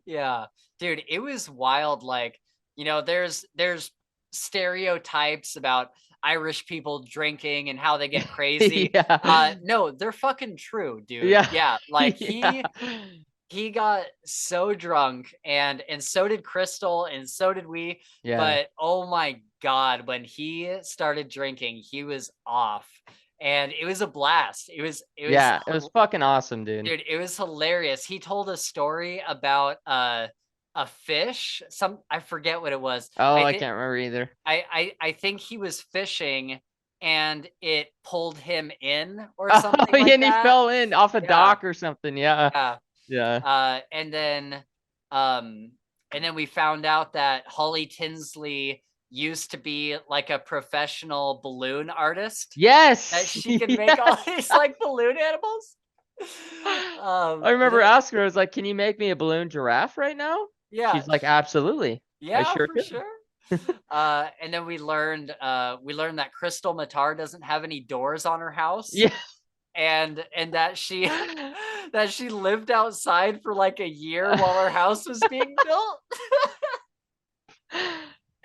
yeah, dude, it was wild. Like there's stereotypes about Irish people drinking and how they get crazy. Yeah. No, they're fucking true, dude. Yeah. Yeah, like Yeah. he got so drunk, and so did Crystal, and so did we. Yeah. But oh my god, when he started drinking, he was off, and it was a blast. Yeah. It was fucking awesome, dude. dude, it was hilarious. He told a story about a fish. I forget what it was. Oh, I I think can't remember either. I think he was fishing and it pulled him in or Oh, something yeah, like and he that. fell in off a Yeah, dock or something. Yeah. yeah. Yeah. And then we found out that Holly Tinsley used to be like a professional balloon artist, that Yes. she can make all Yeah. these like balloon animals. I remember asking her, I was like, "Can you make me a balloon giraffe right now?" Yeah, She's like, "Absolutely. I yeah, sure for can." sure. And then we learned that Crystal Matar doesn't have any doors on her house, Yeah. and that she that she lived outside for like a year while her house was being built.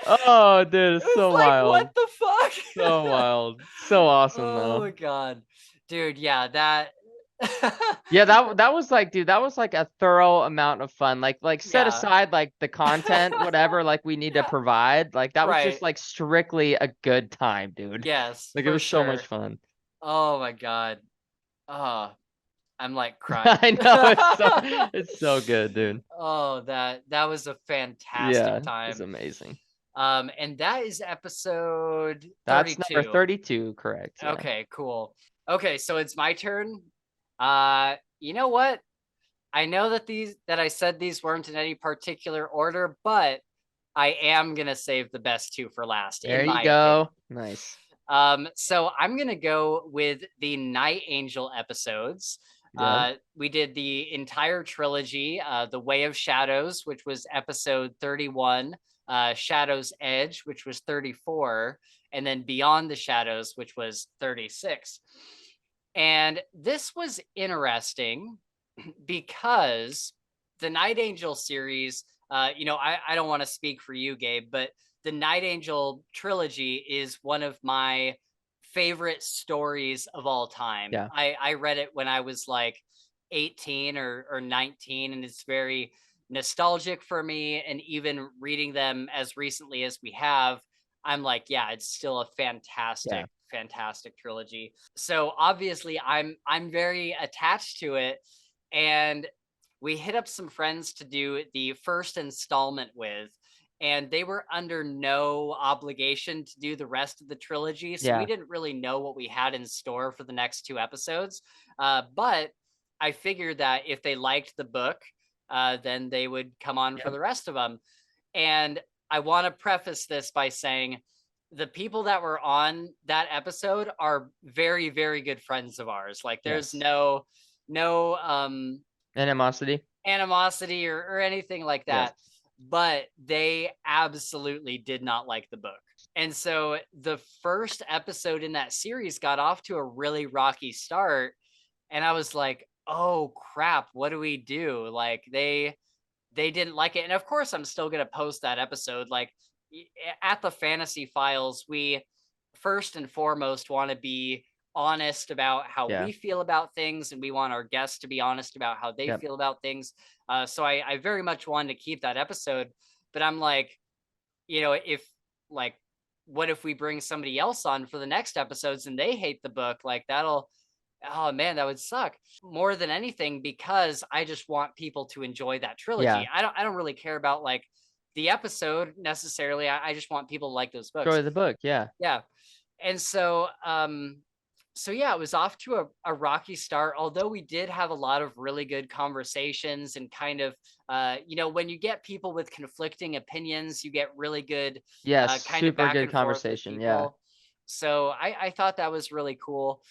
Oh, dude, It it's was so like, wild. what the So fuck? wild. So awesome Oh my though. god, dude, yeah, that. Yeah, that was like, dude, that was like a thorough amount of fun. Like set Yeah, aside like the content, whatever, like we need to yeah, provide. Like that was just right. like strictly a good time, dude. Yes, Like it for was so much sure. fun. Oh my god. Oh, I'm like crying. I know it's so good, dude. Oh, that was a Yeah, fantastic it's time. amazing. And that is episode That's number 32. 32, correct? Yeah. Okay, cool. Okay, so it's my turn. You know what? I know that I said these weren't in any particular order, but I am gonna save the best two for last, There in you my opinion. go. Nice. So I'm gonna go with the Night Angel episodes. Yeah. We did the entire trilogy, The Way of Shadows, which was episode 31, Shadow's Edge, which was 34, and then Beyond the Shadows, which was 36. And this was interesting because the Night Angel series, I don't want to speak for you, Gabe, but the Night Angel trilogy is one of my favorite stories of all time. Yeah. I read it when I was like 18 or 19, and it's very nostalgic for me. And even reading them as recently as we have, I'm like, yeah, it's still a Yeah. fantastic trilogy. So obviously I'm very attached to it, and we hit up some friends to do the first installment with, and they were under no obligation to do the rest of the trilogy, so we Yeah. didn't really know what we had in store for the next two episodes. But I figured that if they liked the book, then they would come on for Yep. the rest of them. And I want to preface this by saying the people that were on that episode are very, very good friends of ours. Like there's Yes. no Animosity. animosity or anything like Yes. that, but they absolutely did not like the book. And so the first episode in that series got off to a really rocky start, and I was like, oh crap, what do we do? Like they didn't like it. And of course I'm still going to post that episode. Like at the Fantasy Files, we first and foremost want to be honest about how Yeah. we feel about things, and we want our guests to be honest about how they Yep. feel about things. So I very much wanted to keep that episode, but I'm like, if like, what if we bring somebody else on for the next episodes and they hate the book? Like that'll, oh man, that would suck more than anything, because I just want people to enjoy that Yeah. trilogy. I don't really care about like the episode necessarily. I just want people to like those books. Enjoy the book. Yeah. Yeah. And so yeah, it was off to a rocky start, although we did have a lot of really good conversations, and kind of when you get people with conflicting opinions, you get really good Yes. kind of Super back good and forth with conversation. Yeah. people. So I thought that was really cool.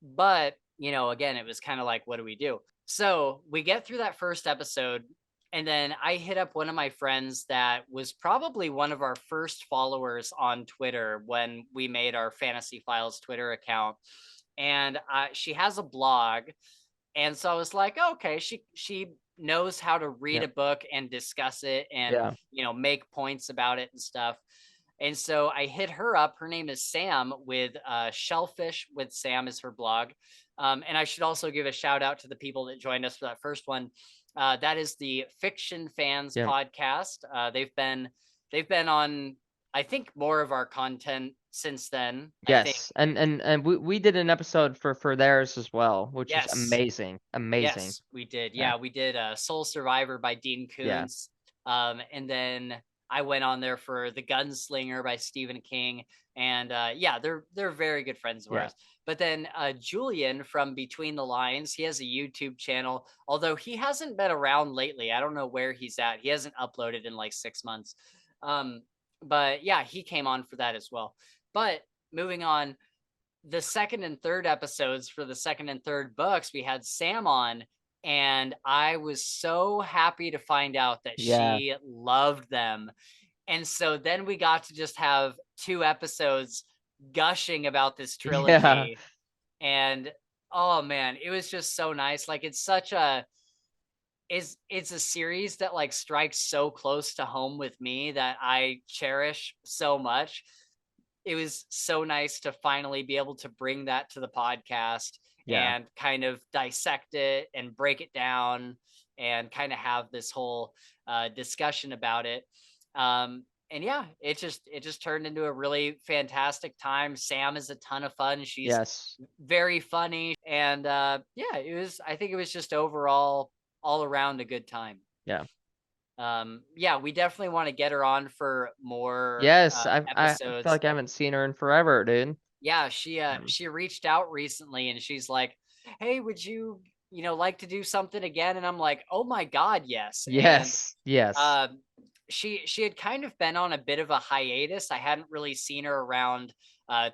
But again, it was kind of like, what do we do? So we get through that first episode, and then I hit up one of my friends that was probably one of our first followers on Twitter when we made our Fantasy Files Twitter account. And she has a blog. And so I was like, oh, okay, she knows how to read Yep. a book and discuss it and, Yeah. make points about it and stuff. And so I hit her up. Her name is Sam with Shellfish with Sam is her blog. And I should also give a shout out to the people that joined us for that first one. That is the Fiction Fans Yeah. podcast. They've been on, I think, more of our content since then. I think. Yes, and we did an episode for theirs as well, which is Yes. amazing. Yes, we did. Yeah. Yeah, we did Soul Survivor by Dean Yeah. Koontz. And then I went on there for The Gunslinger by Stephen King. And yeah, they're very good friends of Yeah. ours. But then Julian from Between the Lines, he has a YouTube channel, although he hasn't been around lately. I don't know where he's at. He hasn't uploaded in like 6 months. But yeah, he came on for that as well. But moving on, the second and third episodes for the second and third books, we had Sam on, and I was so happy to find out that Yeah. she loved them. And so then we got to just have 2 episodes gushing about this trilogy. Yeah. And oh man, it was just so nice. Like it's a series that like strikes so close to home with me that I cherish so much. It was so nice to finally be able to bring that to the podcast Yeah. and kind of dissect it and break it down and kind of have this whole discussion about it. And yeah, it just turned into a really fantastic time. Sam is a ton of fun. She's Yes. very funny. And yeah, I think it was just overall all around a good time. Yeah. Yeah, we definitely want to get her on for more Yes, I episodes. feel like I haven't seen her in forever, dude. Yeah, she reached out recently and she's like, "Hey, would you, like to do something again?" And I'm like, "Oh my God, yes." Yes. Yes. And she had kind of been on a bit of a hiatus. I hadn't really seen her around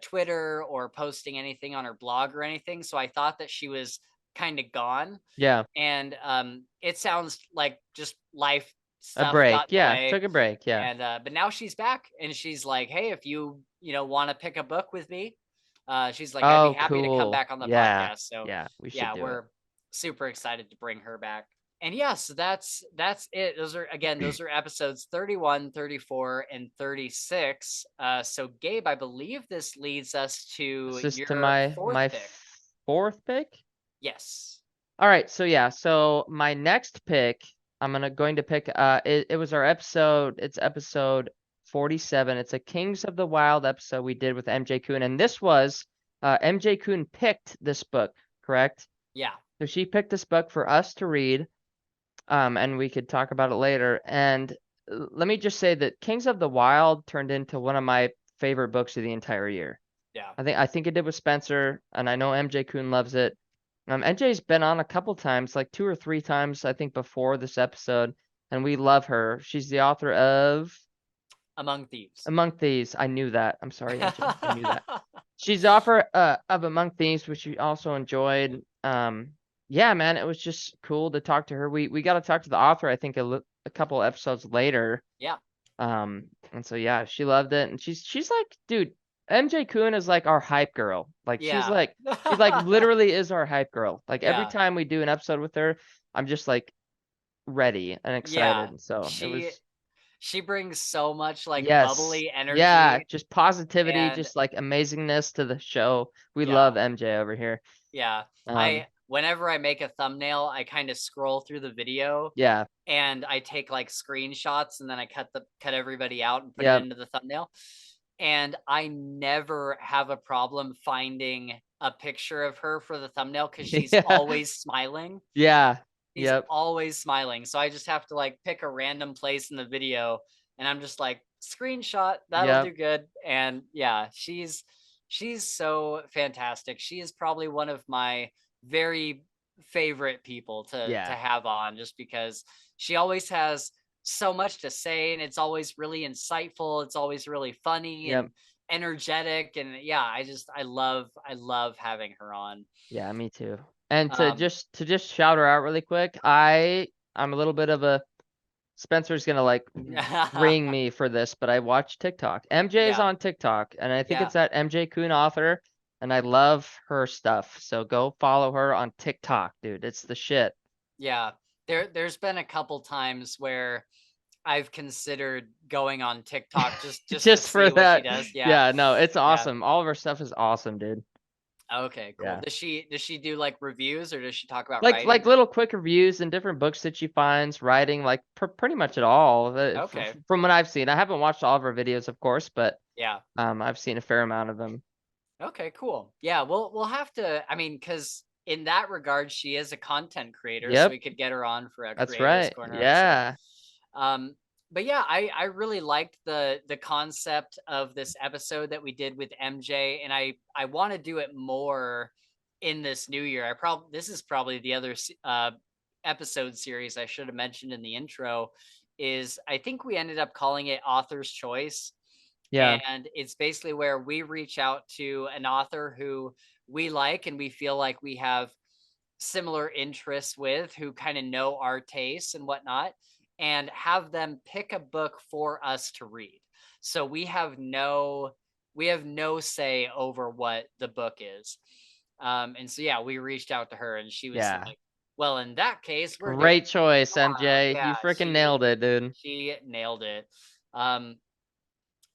Twitter or posting anything on her blog or anything, so I thought that she was kind of gone. Yeah. And it sounds like just life A stuff break. got in the Yeah. way. Took a break. Yeah. And but now she's back and she's like, "Hey, if you want to pick a book with me," she's like, "I'd be happy to come cool. back on the Yeah. podcast." So Yeah, we should yeah, do it. we're super excited to bring her back. And yeah, so that's it. Those are episodes 31, 34, and 36. So Gabe, I believe this leads us to This is your to my fourth pick. fourth pick. Yes. All right, so yeah, so my next pick, I'm going to pick. It was our episode. It's episode 47. It's a Kings of the Wyld episode we did with MJ Kuhn, and this was MJ Kuhn picked this book, correct? Yeah. So she picked this book for us to read, and we could talk about it later. And let me just say that Kings of the Wyld turned into one of my favorite books of the entire year. Yeah. I think it did with Spencer, and I know MJ Kuhn loves it. NJ's been on a couple times, like 2 or 3 times, I think, before this episode, and we love her. She's the author of Among Thieves. Among Thieves. I knew that. I'm sorry, NJ. I knew that. She's the author of Among Thieves, which we also enjoyed. Yeah, man, it was just cool to talk to her. We got to talk to the author, I think, a couple episodes later. Yeah. And so yeah, she loved it, and she's like, dude, MJ Kuhn is like our hype girl. Like Yeah. she like literally is our hype girl. Like every Yeah. time we do an episode with her, I'm just like ready and excited. Yeah, So it was she brings so much like yes, bubbly energy. yeah, just positivity, and just like amazingness to the show. We Yeah. love MJ over here. yeah, whenever I make a thumbnail, I kind of scroll through the video Yeah, and I take like screenshots and then I cut everybody out and put Yep. it into the thumbnail. And I never have a problem finding a picture of her for the thumbnail because she's Yeah. always smiling. yeah, She's Yep. always smiling. So I just have to like pick a random place in the video and I'm just like, screenshot, that'll Yep. do good. And yeah, she's so fantastic. She is probably one of my very favorite people to Yeah. have on, just because she always has so much to say and it's always really insightful. It's always really funny Yep. and energetic. And yeah, I love having her on. Yeah, me too. And to Um, just shout her out really quick, I'm a little bit of a Spencer's gonna like ring me for this, but I watch TikTok. MJ is Yeah. on TikTok, and I think Yeah. it's that MJ Kuhn author, and I love her stuff. So go follow her on TikTok, dude. It's the shit. Yeah, there's been a couple times where I've considered going on TikTok just to Just see for what she that. does. Yeah. Yeah, no, it's Yeah. awesome. All of her stuff is awesome, dude. Okay, cool. Yeah. Does she do like reviews or does she talk about Like writing? little quick reviews and different books that she finds, writing, like pretty much it all. Okay. From what I've seen, I haven't watched all of her videos, of course, but Yeah. I've seen a fair amount of them. Okay, cool. Yeah, we'll have to, I mean, because in that regard, she is a content creator, so Yep, we could get her on for a that's Creators right. Corner episode. Yeah, Um, but yeah, I really liked the concept of this episode that we did with MJ, and I want to do it more in this new year. This is probably the other episode series I should have mentioned in the intro. Is I think we ended up calling it Author's Choice, yeah, and it's basically where we reach out to an author who we like and we feel like we have similar interests with, who kind of know our tastes and whatnot, and have them pick a book for us to read. So we have no say over what the book is. And so yeah, we reached out to her and she was yeah. like, well, in that case, we're doing Great choice, MJ. yeah, You freaking nailed it, dude. she nailed it. Um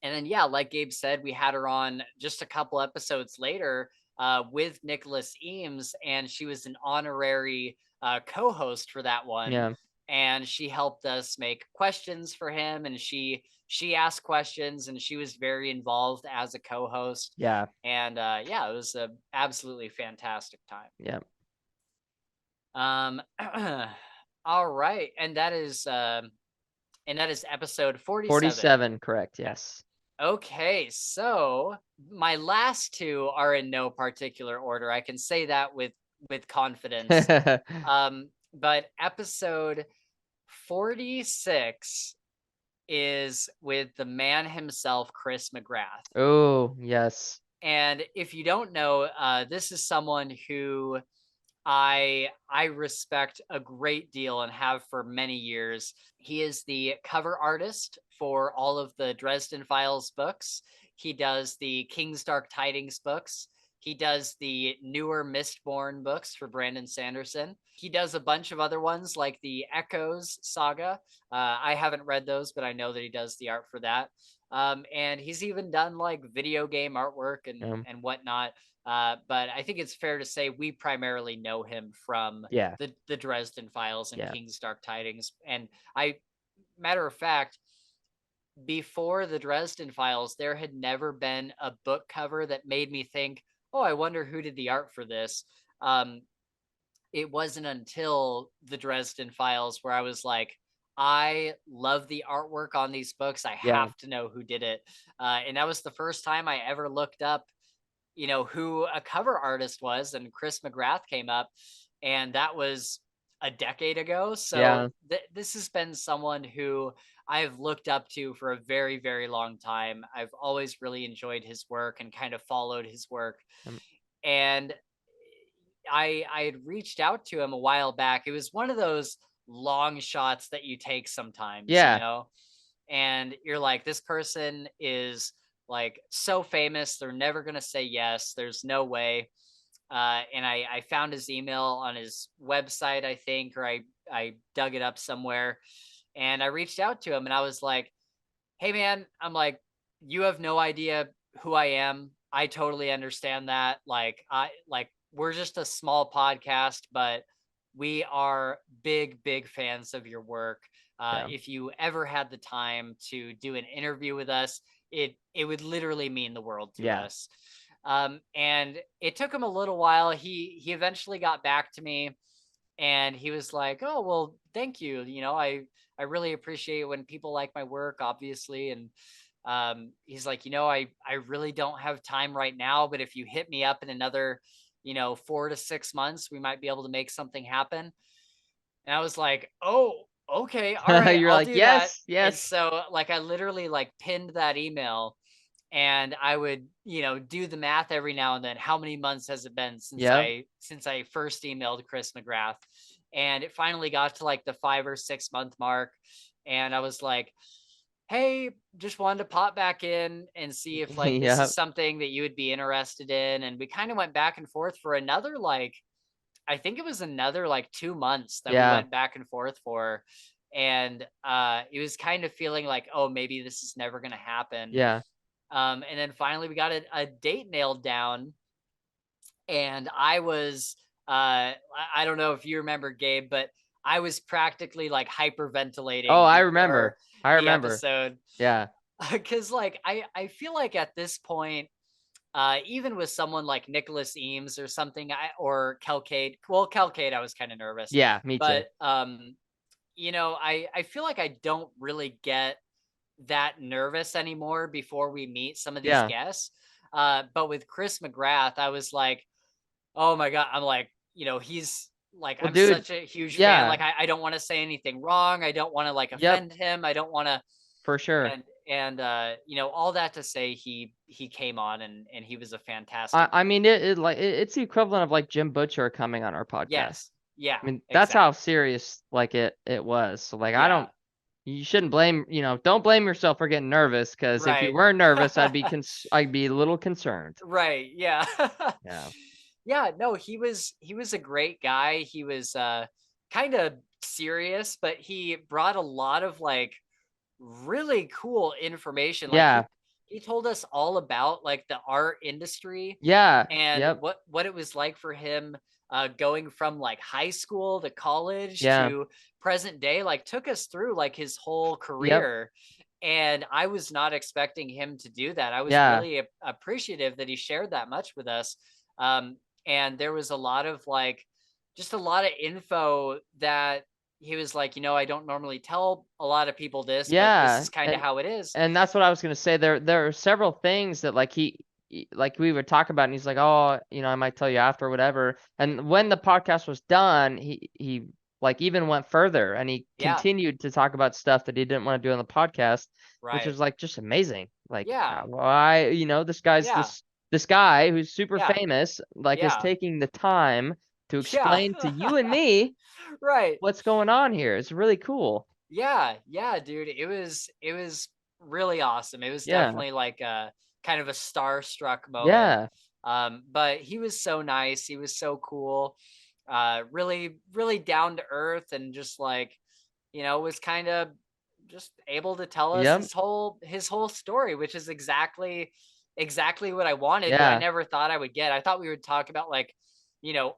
and then yeah, like Gabe said, we had her on just a couple episodes later with Nicholas Eames, and she was an honorary co-host for that one. Yeah, And she helped us make questions for him, and she asked questions, and she was very involved as a co-host. yeah, And yeah, it was a absolutely fantastic time. yeah. Um, all right, and that is episode 47. 47, correct. Yes. Okay, so my last two are in no particular order. I can say that with confidence. But episode 46 is with the man himself, Chris McGrath. Oh, yes. And if you don't know, this is someone who I respect a great deal and have for many years. He is the cover artist for all of the Dresden Files books. He does the King's Dark Tidings books. He does the newer Mistborn books for Brandon Sanderson. He does a bunch of other ones like the Echoes saga. I haven't read those, but I know that he does the art for that. And he's even done like video game artwork and whatnot. But I think it's fair to say we primarily know him from Yeah, the Dresden Files and yeah, King's Dark Tidings. And matter of fact, before the Dresden Files, there had never been a book cover that made me think, oh, I wonder who did the art for this. Um, it wasn't until the Dresden Files where I was like, I love the artwork on these books. I yeah, have to know who did it. And that was the first time I ever looked up, who a cover artist was, and Chris McGrath came up, and that was a decade ago. So yeah. this has been someone who I've looked up to for a very, very long time. I've always really enjoyed his work and kind of followed his work. Um, And I had reached out to him a while back. It was one of those long shots that you take sometimes, yeah, and you're like, this person is like so famous, they're never gonna say yes. There's no way. And I found his email on his website, I think, or I dug it up somewhere, and I reached out to him, and I was like, hey man, I'm like, you have no idea who I am. I totally understand that. Like we're just a small podcast, but we are big, big fans of your work. yeah, If you ever had the time to do an interview with us, it would literally mean the world to yeah. us. And it took him a little while. He eventually got back to me, and he was like, "Oh well, thank you. I really appreciate when people like my work, obviously." And he's like, I really don't have time right now, but if you hit me up in another 4 to 6 months, we might be able to make something happen. And I was like, oh, okay, all right, You're I'll like, do that. yes, And yes. so like I literally like pinned that email, and I would do the math every now and then. How many months has it been since Yep. I first emailed Chris McGrath? And it finally got to like the 5 or 6 month mark, and I was like, hey, just wanted to pop back in and see if like this is Yep. something that you would be interested in. And we kind of went back and forth for another I think it was another like 2 months that we Yeah. went back and forth for. and it was kind of feeling like, oh, maybe this is never gonna happen. Yeah. And then finally we got a date nailed down, and I was I don't know if you remember, Gabe, but I was practically like Oh, hyperventilating I before remember. I the remember. episode. Yeah. Because like I feel like at this point, even with someone like Nicholas Eames or something, or Kel Kade. Well, Kel Kade, I was kind of nervous, Yeah, me too. but I feel like I don't really get that nervous anymore before we meet some of these Yeah. guests. But with Chris McGrath, I was like, oh my god, I'm like, he's like, Well, I'm dude, such a huge fan. yeah. Like, I don't want to say anything wrong. I don't want to like Yep, offend him. I don't want to, for sure. and all that to say, he came on, and he was a fantastic. I mean, it's the equivalent of like Jim Butcher coming on our podcast. Yes. Yeah. I mean, that's how Exactly. serious like it was. So like, Yeah. you shouldn't blame, don't blame yourself for getting nervous, because if you Right. weren't nervous, I'd be a little concerned. Right. Yeah. Yeah. Yeah, no, he was a great guy. He was kind of serious, but he brought a lot of like really cool information. Like Yeah. he told us all about like the art industry Yeah. and Yep. what it was like for him, going from like high school to college Yeah. to present day. Like took us through like his whole Yep. career, and I was not expecting him to do that. I was Yeah. really appreciative that he shared that much with us. Um, and there was a lot of like, just a lot of info that he was like, I don't normally tell a lot of people this, but this Yeah. is kind of how it is. And that's what I was gonna say. There are several things that like like we would talk about, and he's like, oh, I might tell you after, whatever. And when the podcast was done, he like even went further, and he Yeah. continued to talk about stuff that he didn't want to do on the podcast, which Right. was like just amazing. Like, Yeah. why, this guy's Yeah. this guy who's super Yeah. famous, like, is Yeah. taking the time to Yeah. explain to you and me Right. what's going on here. It's really cool. Yeah. Yeah, dude. It was really awesome. It was Yeah. definitely like a kind of a starstruck moment. Yeah. But he was so nice. He was so cool. Really, really down to earth, and just like, was kind of just able to tell us Yep. his whole story, which is exactly what I wanted, but I Yeah. never thought I would get. I thought we would talk about like,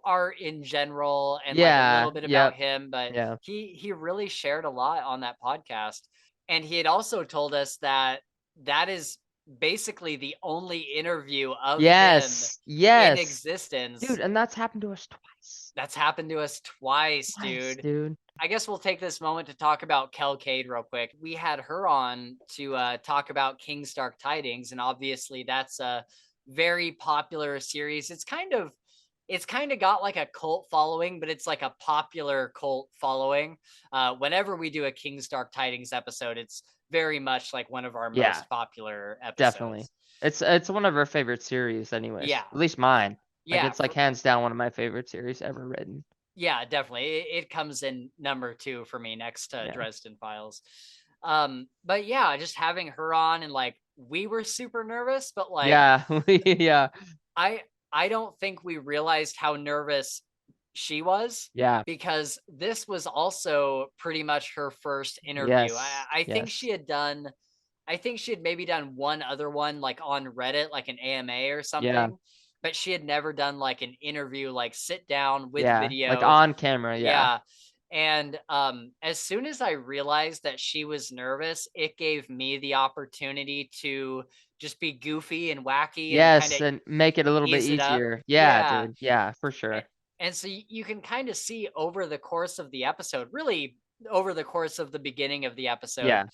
art in general and like a Yeah. little bit about Yep. him, but Yeah. he really shared a lot on that podcast. And he had also told us that that is basically the only interview of him Yes. in Yes. existence. Dude, and that's happened to us twice. That's happened to us twice, Twice, dude. dude. I guess we'll take this moment to talk about Kel Kade real quick. We had her on to talk about King's Dark Tidings, and obviously that's a very popular series. It's kind of got like a cult following, but it's like a popular cult following. Whenever we do a King's Dark Tidings episode, it's very much like one of our Yeah, most popular definitely. episodes. It's one of our favorite series anyways. Yeah. At least mine. Like, Yeah. it's like hands down one of my favorite series ever written. Yeah, definitely. It comes in number 2 for me, next to Yeah. Dresden Files. But yeah, just having her on, and like we were super nervous, but like Yeah. Yeah. I don't think we realized how nervous she was, Yeah. because this was also pretty much her first interview. Yes. I think Yes. she had maybe done one other one like on Reddit, like an AMA or Yeah. something, but she had never done like an interview, like sit down with Yeah. video. Like on camera. Yeah. Yeah. And as soon as I realized that she was nervous, it gave me the opportunity to just be goofy and wacky and kind Yes, of and make it a little bit ease it up. easier. Yeah, Yeah. dude. Yeah, for sure. And so you can kind of see over the course of the episode, really over the course of the beginning of the episode, Yeah.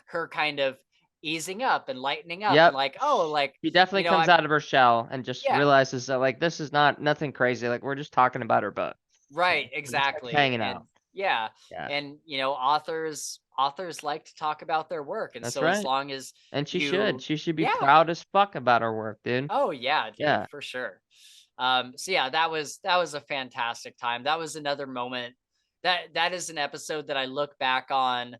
her kind of easing up and lightening up, Yep. and like, oh, like, She definitely comes out of her shell and just Yeah. realizes that, like, this is nothing crazy. Like, we're just talking about her book. right, We're just, like, exactly. hanging And out. yeah. Yeah. And authors like to talk about their work, and That's so as right. long as And she you should. She should be Yeah. proud as fuck about her work, dude. Oh yeah, dude, Yeah. for sure. So yeah, that was a fantastic time. That was another moment. That is an episode that I look back on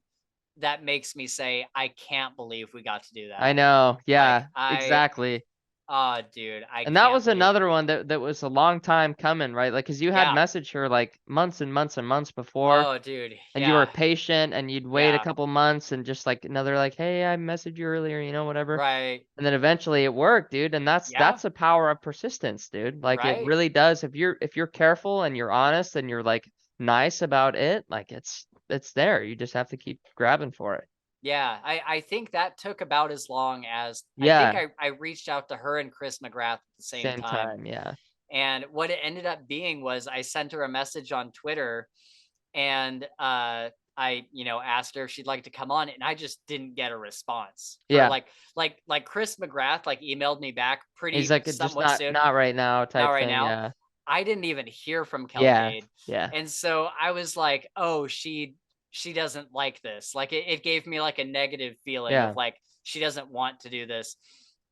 that makes me say, I can't believe we got to do that. I know. Yeah, I exactly. Oh, dude, I And that can't was believe. another one that was a long time coming, right? Like, cause you had Yeah. messaged her like months and months and months before, Oh, dude. and you were Yeah. patient, and you'd wait a Yeah. couple months and just like another like, hey, I messaged you earlier, whatever. Right. And then eventually it worked, dude. And Yeah. that's the power of persistence, dude. Like it Right. really does. If you're careful and you're honest and you're like nice about it, like it's there. You just have to keep grabbing for it. Yeah. I think that took about as long as I think Yeah, I reached out to her and Chris McGrath at the same same time. time. Yeah. And what it ended up being was I sent her a message on Twitter and I, asked her if she'd like to come on, and I just didn't get a response for Yeah. like Chris McGrath emailed me back He's pretty like just somewhat not soon. not right now Not type right thing. now. Yeah. I didn't even hear from Kel Yeah. Kade. Yeah. And so I was like, oh, she doesn't like this. Like it gave me like a negative feeling of Yeah. like she doesn't want to do this.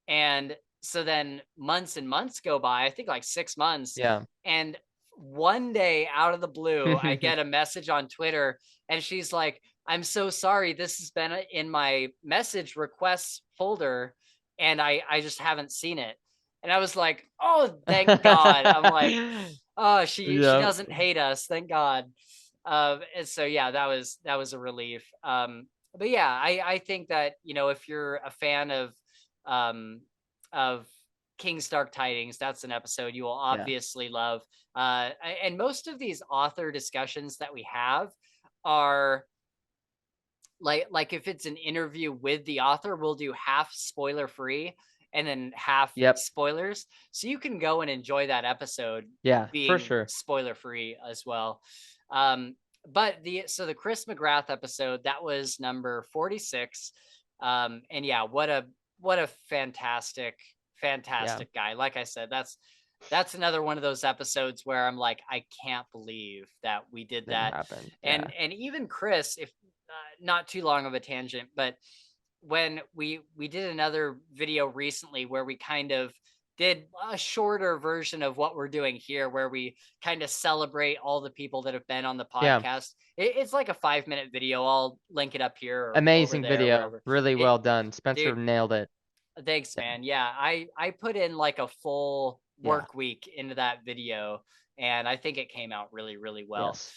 And so then months and months go by, I think like 6 months. Yeah. And one day out of the blue, I get a message on Twitter and she's like, I'm so sorry. This has been in my message requests folder and I just haven't seen it. And I was like, oh, thank God. I'm like, oh, she Yeah. doesn't hate us. Thank God. And so, yeah, that was a relief. But yeah, I think that, if you're a fan um, of King's Dark Tidings, that's an episode you will Yeah. obviously love. And most of these author discussions that we have are like if it's an interview with the author, we'll do half spoiler free and then half Yep. spoilers. So you can go and enjoy that episode Yeah, for being sure. spoiler free as well. But the Chris McGrath episode, that was number 46. And yeah, what a fantastic Yeah. guy. Like I said, that's another one of those episodes where I'm like, I can't believe that we did That that. happened. And Yeah. even Chris, if not too long of a tangent, but when we did another video recently where we kind of did a shorter version of what we're doing here, where we kind of celebrate all the people that have been on the Yeah. podcast. It's like a 5-minute video. I'll link it up here or over Amazing there or video. wherever. Really It, well done. Spencer dude, nailed it. thanks, Yeah. man. Yeah, I put in like a full Yeah. work week into that video, and I think it came out really, really well. Yes.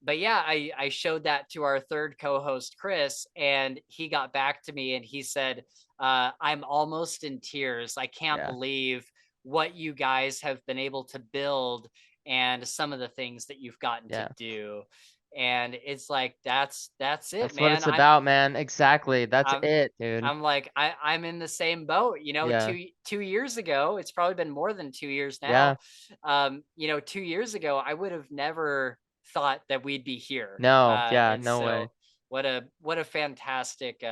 But yeah, I showed that to our third co-host Chris, and he got back to me and he said, I'm almost in tears. I can't Yeah. believe what you guys have been able to build and some of the things that you've gotten to Yeah. do. And it's like that's it, That's what man. it's about, man. Exactly. That's I'm it, dude. I'm like I'm in the same boat. Yeah. 2 years ago, it's probably been more than 2 years now. Yeah. 2 years ago, I would have never thought that we'd be here. No. Yeah. And No way. so what a fantastic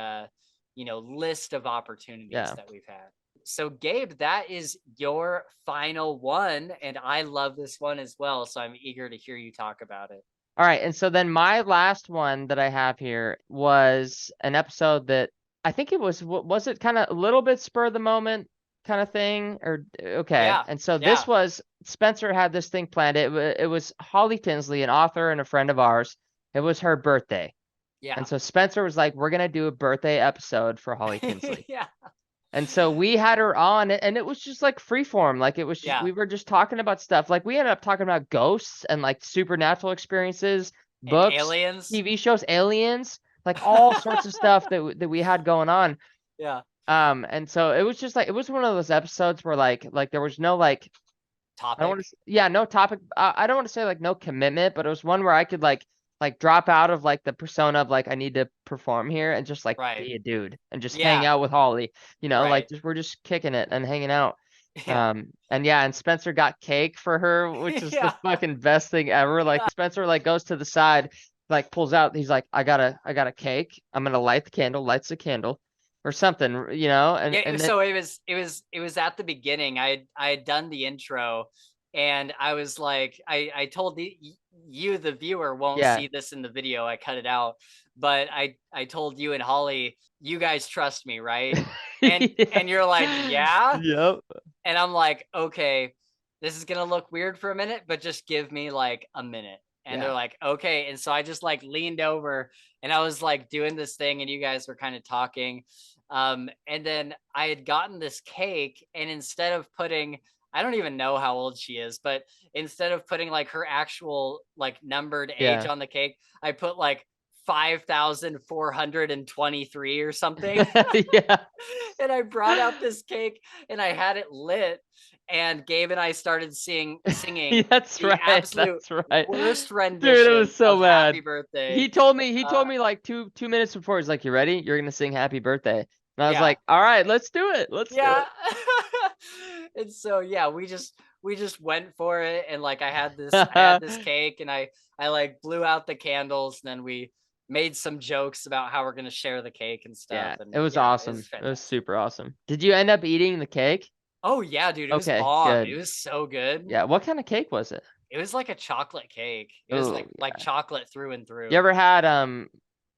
list of opportunities Yeah. that we've had. So Gabe, that is your final one, and I love this one as well. So I'm eager to hear you talk about it. All right. And so then my last one that I have here was an episode that I think it was it kind of a little bit spur of the moment kind of thing or okay. Yeah, And so yeah, this was Spencer had this thing planned. It was Holly Tinsley, an author and a friend of ours. It was her birthday. yeah, And so Spencer was like, we're going to do a birthday episode for Holly Tinsley. yeah, And so we had her on and it was just like freeform. Like it was just, yeah. we were just talking about stuff. Like we ended up talking about ghosts and like supernatural experiences, And books, aliens. TV shows, aliens, like all sorts of stuff that we had going on. Yeah. And so it was just like, it was one of those episodes where like there was no like, I don't want Topic. to, yeah, no topic. I don't want to say like no commitment, but it was one where I could like drop out of like the persona of like I need to perform here and just like Right. be a dude and just hang Yeah. out with Holly, Right. like we're just kicking it and hanging out. Yeah. And yeah, and Spencer got cake for her, which is the Yeah. fucking best thing ever. Like Spencer like goes to the side, like pulls out, he's like, I got a cake. I'm gonna light the candle, lights the candle or something, and Yeah. then So it was at the beginning. I had done the intro, and I was like, I told you, the viewer, won't yeah. see this in the video. I cut it out, but I told you and Holly, you guys trust me, right? And Yeah. and you're like, yeah. Yep. And I'm like, okay, this is gonna look weird for a minute, but just give me like a minute. And they're like, okay. And so I just like leaned over and I was like doing this thing and you guys were kind of talking. And then I had gotten this cake, and instead of putting, I don't even know how old she is, but instead of putting like her actual like numbered age on the cake, I put like 5,423 or something. Yeah. And I brought out this cake and I had it lit, and Gabe and I started singing That's the absolute right. worst Dude, it rendition was so of bad. Happy Birthday. He told me like 2 minutes before, he's like, "You ready? You're gonna sing Happy Birthday." And I was Yeah. like, "All right, let's do it. Let's do it." And so yeah, we just went for it, and like I had this cake, and I like blew out the candles, and then we made some jokes about how we're gonna share the cake and stuff. Yeah, And it was yeah, awesome. It was super awesome. Did you end up eating the cake? Oh yeah, dude, it was Okay, bomb. good. It was so good. Yeah, what kind of cake was it? It was like a chocolate cake. It was Oh, like chocolate through and through. you ever had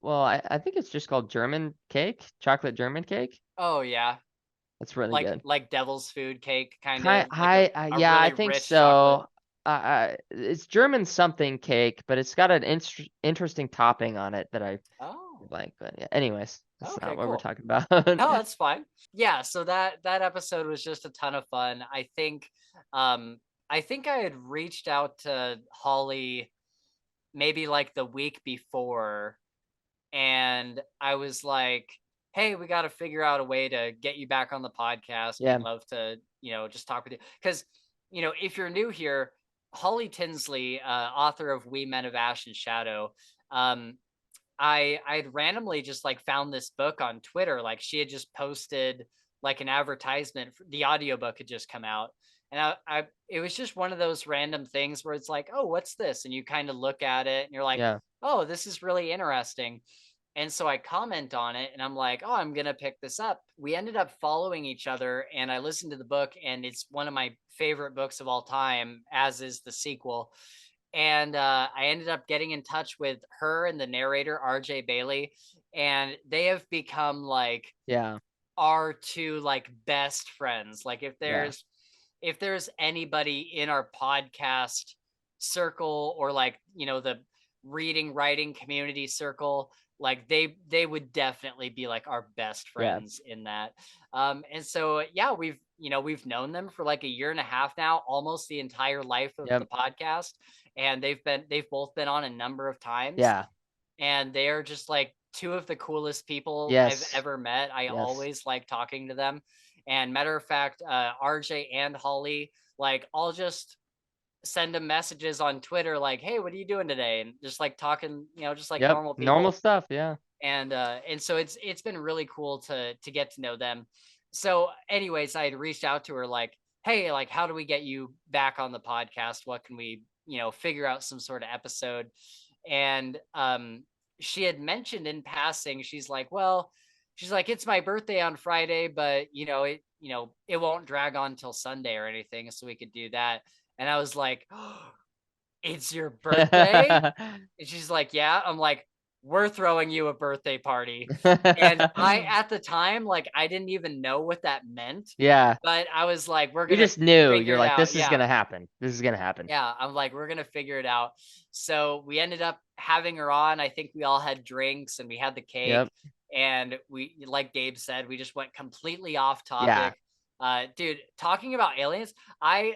well, I think it's just called German cake, chocolate German cake. Oh yeah, That's really good. like devil's food cake kind Kind of like yeah, I really think rich so. chocolate. It's German something cake, but it's got an interesting topping on it that I Oh, like. But yeah, anyways, that's okay, not what we're cool. talking about. No, that's fine. Yeah, so that episode was just a ton of fun. I think I had reached out to Holly maybe like the week before, and I was like, "Hey, we got to figure out a way to get you back on the podcast. Yeah. We'd love to, just talk with you." Because, if you're new here, Holly Tinsley, author of We Men of Ash and Shadow, um, I'd randomly just like found this book on Twitter. Like she had just posted like an advertisement. The audiobook had just come out. And it was just one of those random things where it's like, oh, what's this? And you kind of look at it and you're like, Yeah. oh, this is really interesting. And so I comment on it and I'm like, oh, I'm going to pick this up. We ended up following each other, and I listened to the book, and it's one of my favorite books of all time, as is the sequel. And I ended up getting in touch with her and the narrator, RJ Bailey, and they have become like Yeah. our two like best friends. Like if there's anybody in our podcast circle, or like, the reading writing community circle, like they would definitely be like our best friends in that. And so yeah, we've known them for like a year and a half now, almost the entire life of the podcast, and they've both been on a number of times. Yeah. And they are just like two of the coolest people I've ever met. I always like talking to them. And matter of fact, RJ and Holly, like I'll just send them messages on Twitter like, hey, what are you doing today? And just like talking, just like normal people. Normal stuff, yeah. And so it's been really cool to get to know them. So anyways, I had reached out to her like, hey, like how do we get you back on the podcast? What can we, figure out some sort of episode? And she had mentioned in passing, she's like, it's my birthday on Friday, but it won't drag on till Sunday or anything, so we could do that. And I was like, oh, it's your birthday? And she's like, yeah. I'm like, we're throwing you a birthday party. And I, at the time, like, I didn't even know what that meant. Yeah. But I was like, we're You going to just knew. figure You're it like, out. this is going to happen. This is going to happen. Yeah. I'm like, we're going to figure it out. So we ended up having her on. I think we all had drinks and we had the cake. And we, like Gabe said, we just went completely off topic. Dude, talking about aliens, I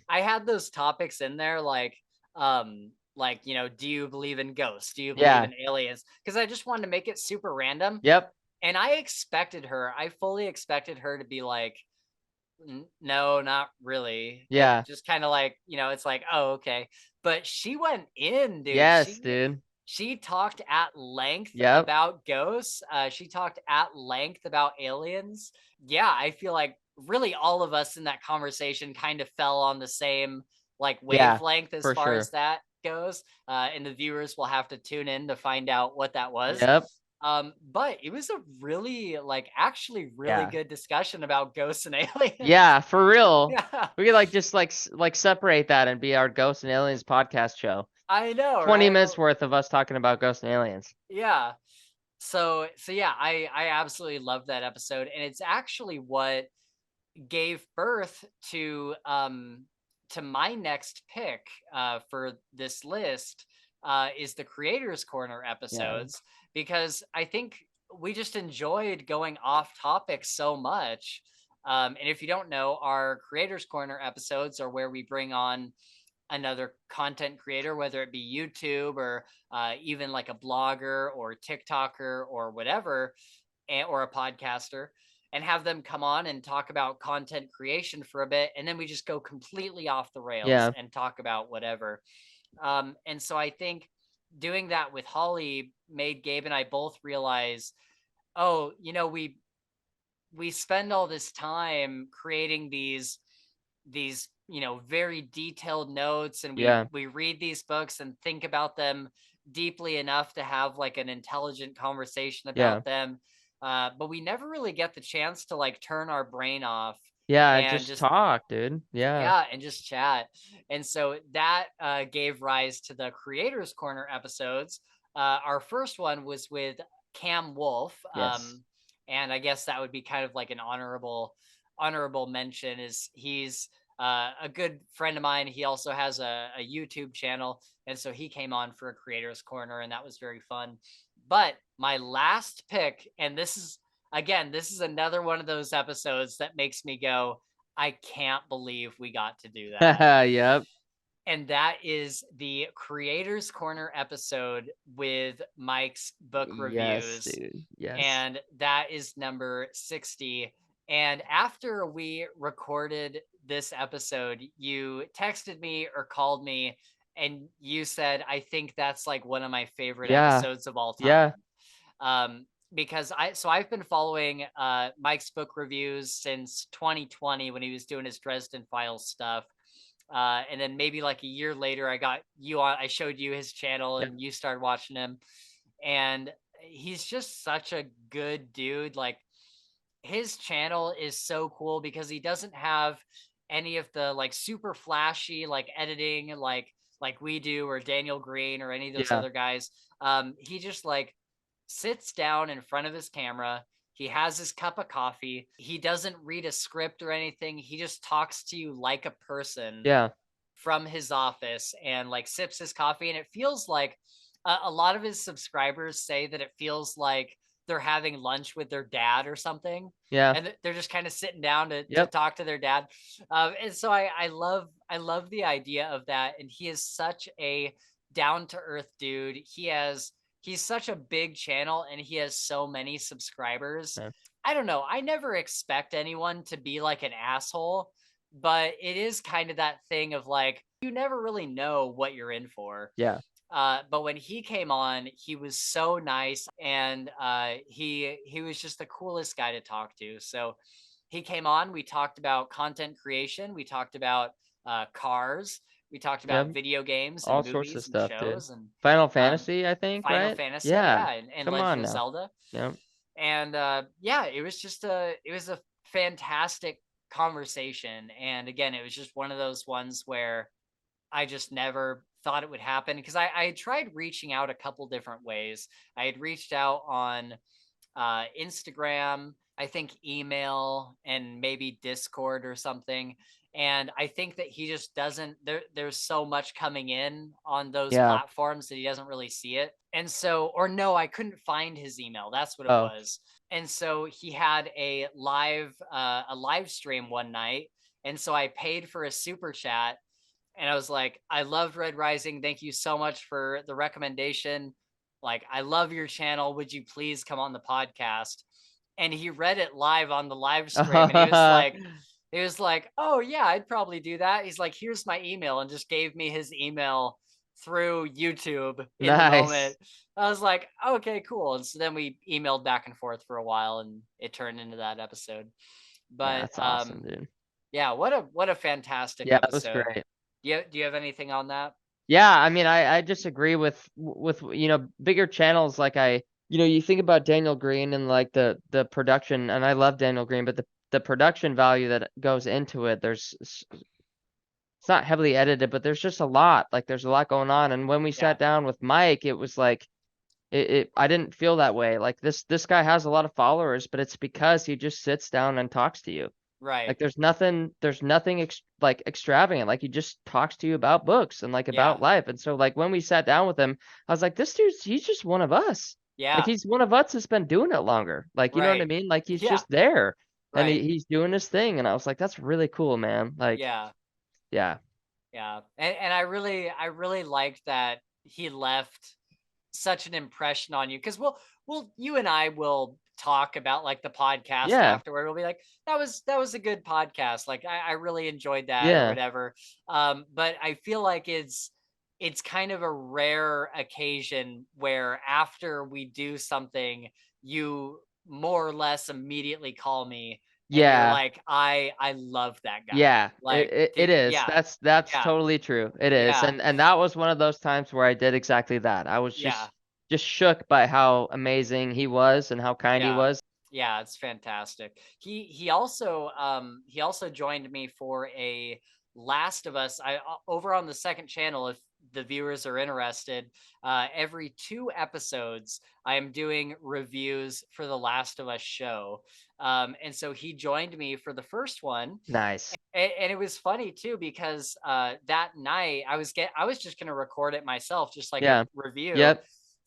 had those topics in there like, do you believe in ghosts? Do you believe in aliens? Because I just wanted to make it super random. And I fully expected her to be like, no, not really. Like, just kind of like, it's like, oh, okay. But she went in, dude. Yes, dude. She talked at length about ghosts. She talked at length about aliens. Yeah, I feel like really all of us in that conversation kind of fell on the same like wavelength as far as that goes. And the viewers will have to tune in to find out what that was. But it was a really actually really good discussion about ghosts and aliens. Yeah, for real. We could like just like separate that and be our ghosts and aliens podcast show. I know, 20 minutes worth of us talking about ghosts and aliens. Yeah. So yeah, I absolutely love that episode, and it's actually what gave birth to to my next pick for this list is the Creators Corner episodes, because I think we just enjoyed going off topic so much. And if you don't know, our Creators Corner episodes are where we bring on another content creator, whether it be YouTube or even like a blogger or TikToker or whatever, or a podcaster, and have them come on and talk about content creation for a bit. And then we just go completely off the rails and talk about whatever. And so I think doing that with Holly made Gabe and I both realize, oh, you know, we spend all this time creating these you know, very detailed notes, and we read these books and think about them deeply enough to have like an intelligent conversation about them, but we never really get the chance to like turn our brain off and just talk, dude. And just chat. And so that gave rise to the Creators Corner episodes. Our first one was with Cam Wolf, and I guess that would be kind of like an honorable mention, is he's a good friend of mine. He also has a YouTube channel, and so he came on for a Creators Corner, and that was very fun. But my last pick, and this is another one of those episodes that makes me go, I can't believe we got to do that. And that is the Creators Corner episode with Mike's book reviews. Dude. And that is number 60. And after we recorded this episode, you texted me or called me, and you said, I think that's like one of my favorite episodes of all time. Because I've been following Mike's book reviews since 2020 when he was doing his Dresden Files stuff. And then maybe like a year later, I got you on, I showed you his channel and you started watching him. And he's just such a good dude. Like, his channel is so cool because he doesn't have any of the like super flashy like editing like we do, or Daniel Green or any of those other guys. He just like sits down in front of his camera. He has his cup of coffee. He doesn't read a script or anything. He just talks to you like a person from his office, and like sips his coffee. And it feels like a lot of his subscribers say that it feels like they're having lunch with their dad or something. And they're just kind of sitting down to talk to their dad. And so I love the idea of that. And he is such a down to earth dude. He's such a big channel, and he has so many subscribers. I don't know. I never expect anyone to be like an asshole, but it is kind of that thing of like, you never really know what you're in for. But when he came on, he was so nice, and he was just the coolest guy to talk to. So he came on, we talked about content creation, we talked about cars, we talked about video games and all movies sorts of stuff, and shows, and Final Fantasy, I think, Final right? Fantasy, and Come Legend on of now. Zelda. And it was just it was a fantastic conversation. And again, it was just one of those ones where I just never thought it would happen, because I tried reaching out a couple different ways. I had reached out on Instagram, I think email, and maybe Discord or something. And I think that he just doesn't, there's so much coming in on those platforms that he doesn't really see it. And so, or no, I couldn't find his email. That's what it was. And so he had a live stream one night. And so I paid for a super chat, and I was like, I loved Red Rising. Thank you so much for the recommendation. Like, I love your channel. Would you please come on the podcast? And he read it live on the live stream. And he was like, oh yeah, I'd probably do that. He's like, here's my email, and just gave me his email through YouTube in the moment. I was like, okay, cool. And so then we emailed back and forth for a while, and it turned into that episode. But that's awesome, dude. Yeah, what a fantastic episode. That was great. Do you have anything on that? I mean, I disagree with bigger channels. Like you think about Daniel Green and like the production, and I love Daniel Green, but the production value that goes into it, it's not heavily edited, but there's just a lot. Like, there's a lot going on. And when we sat down with Mike, it was like I didn't feel that way. Like, this guy has a lot of followers, but it's because he just sits down and talks to you. Right. Like there's nothing like extravagant. Like he just talks to you about books and like Yeah. about life. And so like when we sat down with him, I was like, he's just one of us. Like Yeah. he's one of us that's been doing it longer. Like, you know what I Right. mean? Like he's Yeah. just there and Right. he's doing his thing. And I was like, that's really cool, man. Like, Yeah. yeah. Yeah. And I really liked that he left such an impression on you, because we'll you and I will talk about like the podcast Yeah. afterward. We'll be like, that was a good podcast. Like I really enjoyed that or Yeah. whatever. But I feel like it's kind of a rare occasion where after we do something, you more or less immediately call me and you're Yeah. like, I love that guy. Yeah, Like it is. yeah, That's yeah, totally true. It is. yeah, And that was one of those times where I did exactly that. I was yeah. just shook by how amazing he was and how kind he Yeah. was. Yeah, it's fantastic. He also joined me for a Last of Us. I over on the second channel, if the viewers are interested, every 2 episodes I am doing reviews for the Last of Us show. And so he joined me for the first one, Nice. and it was funny too because that night I was just gonna record it myself, just like a Yeah. review, Yep.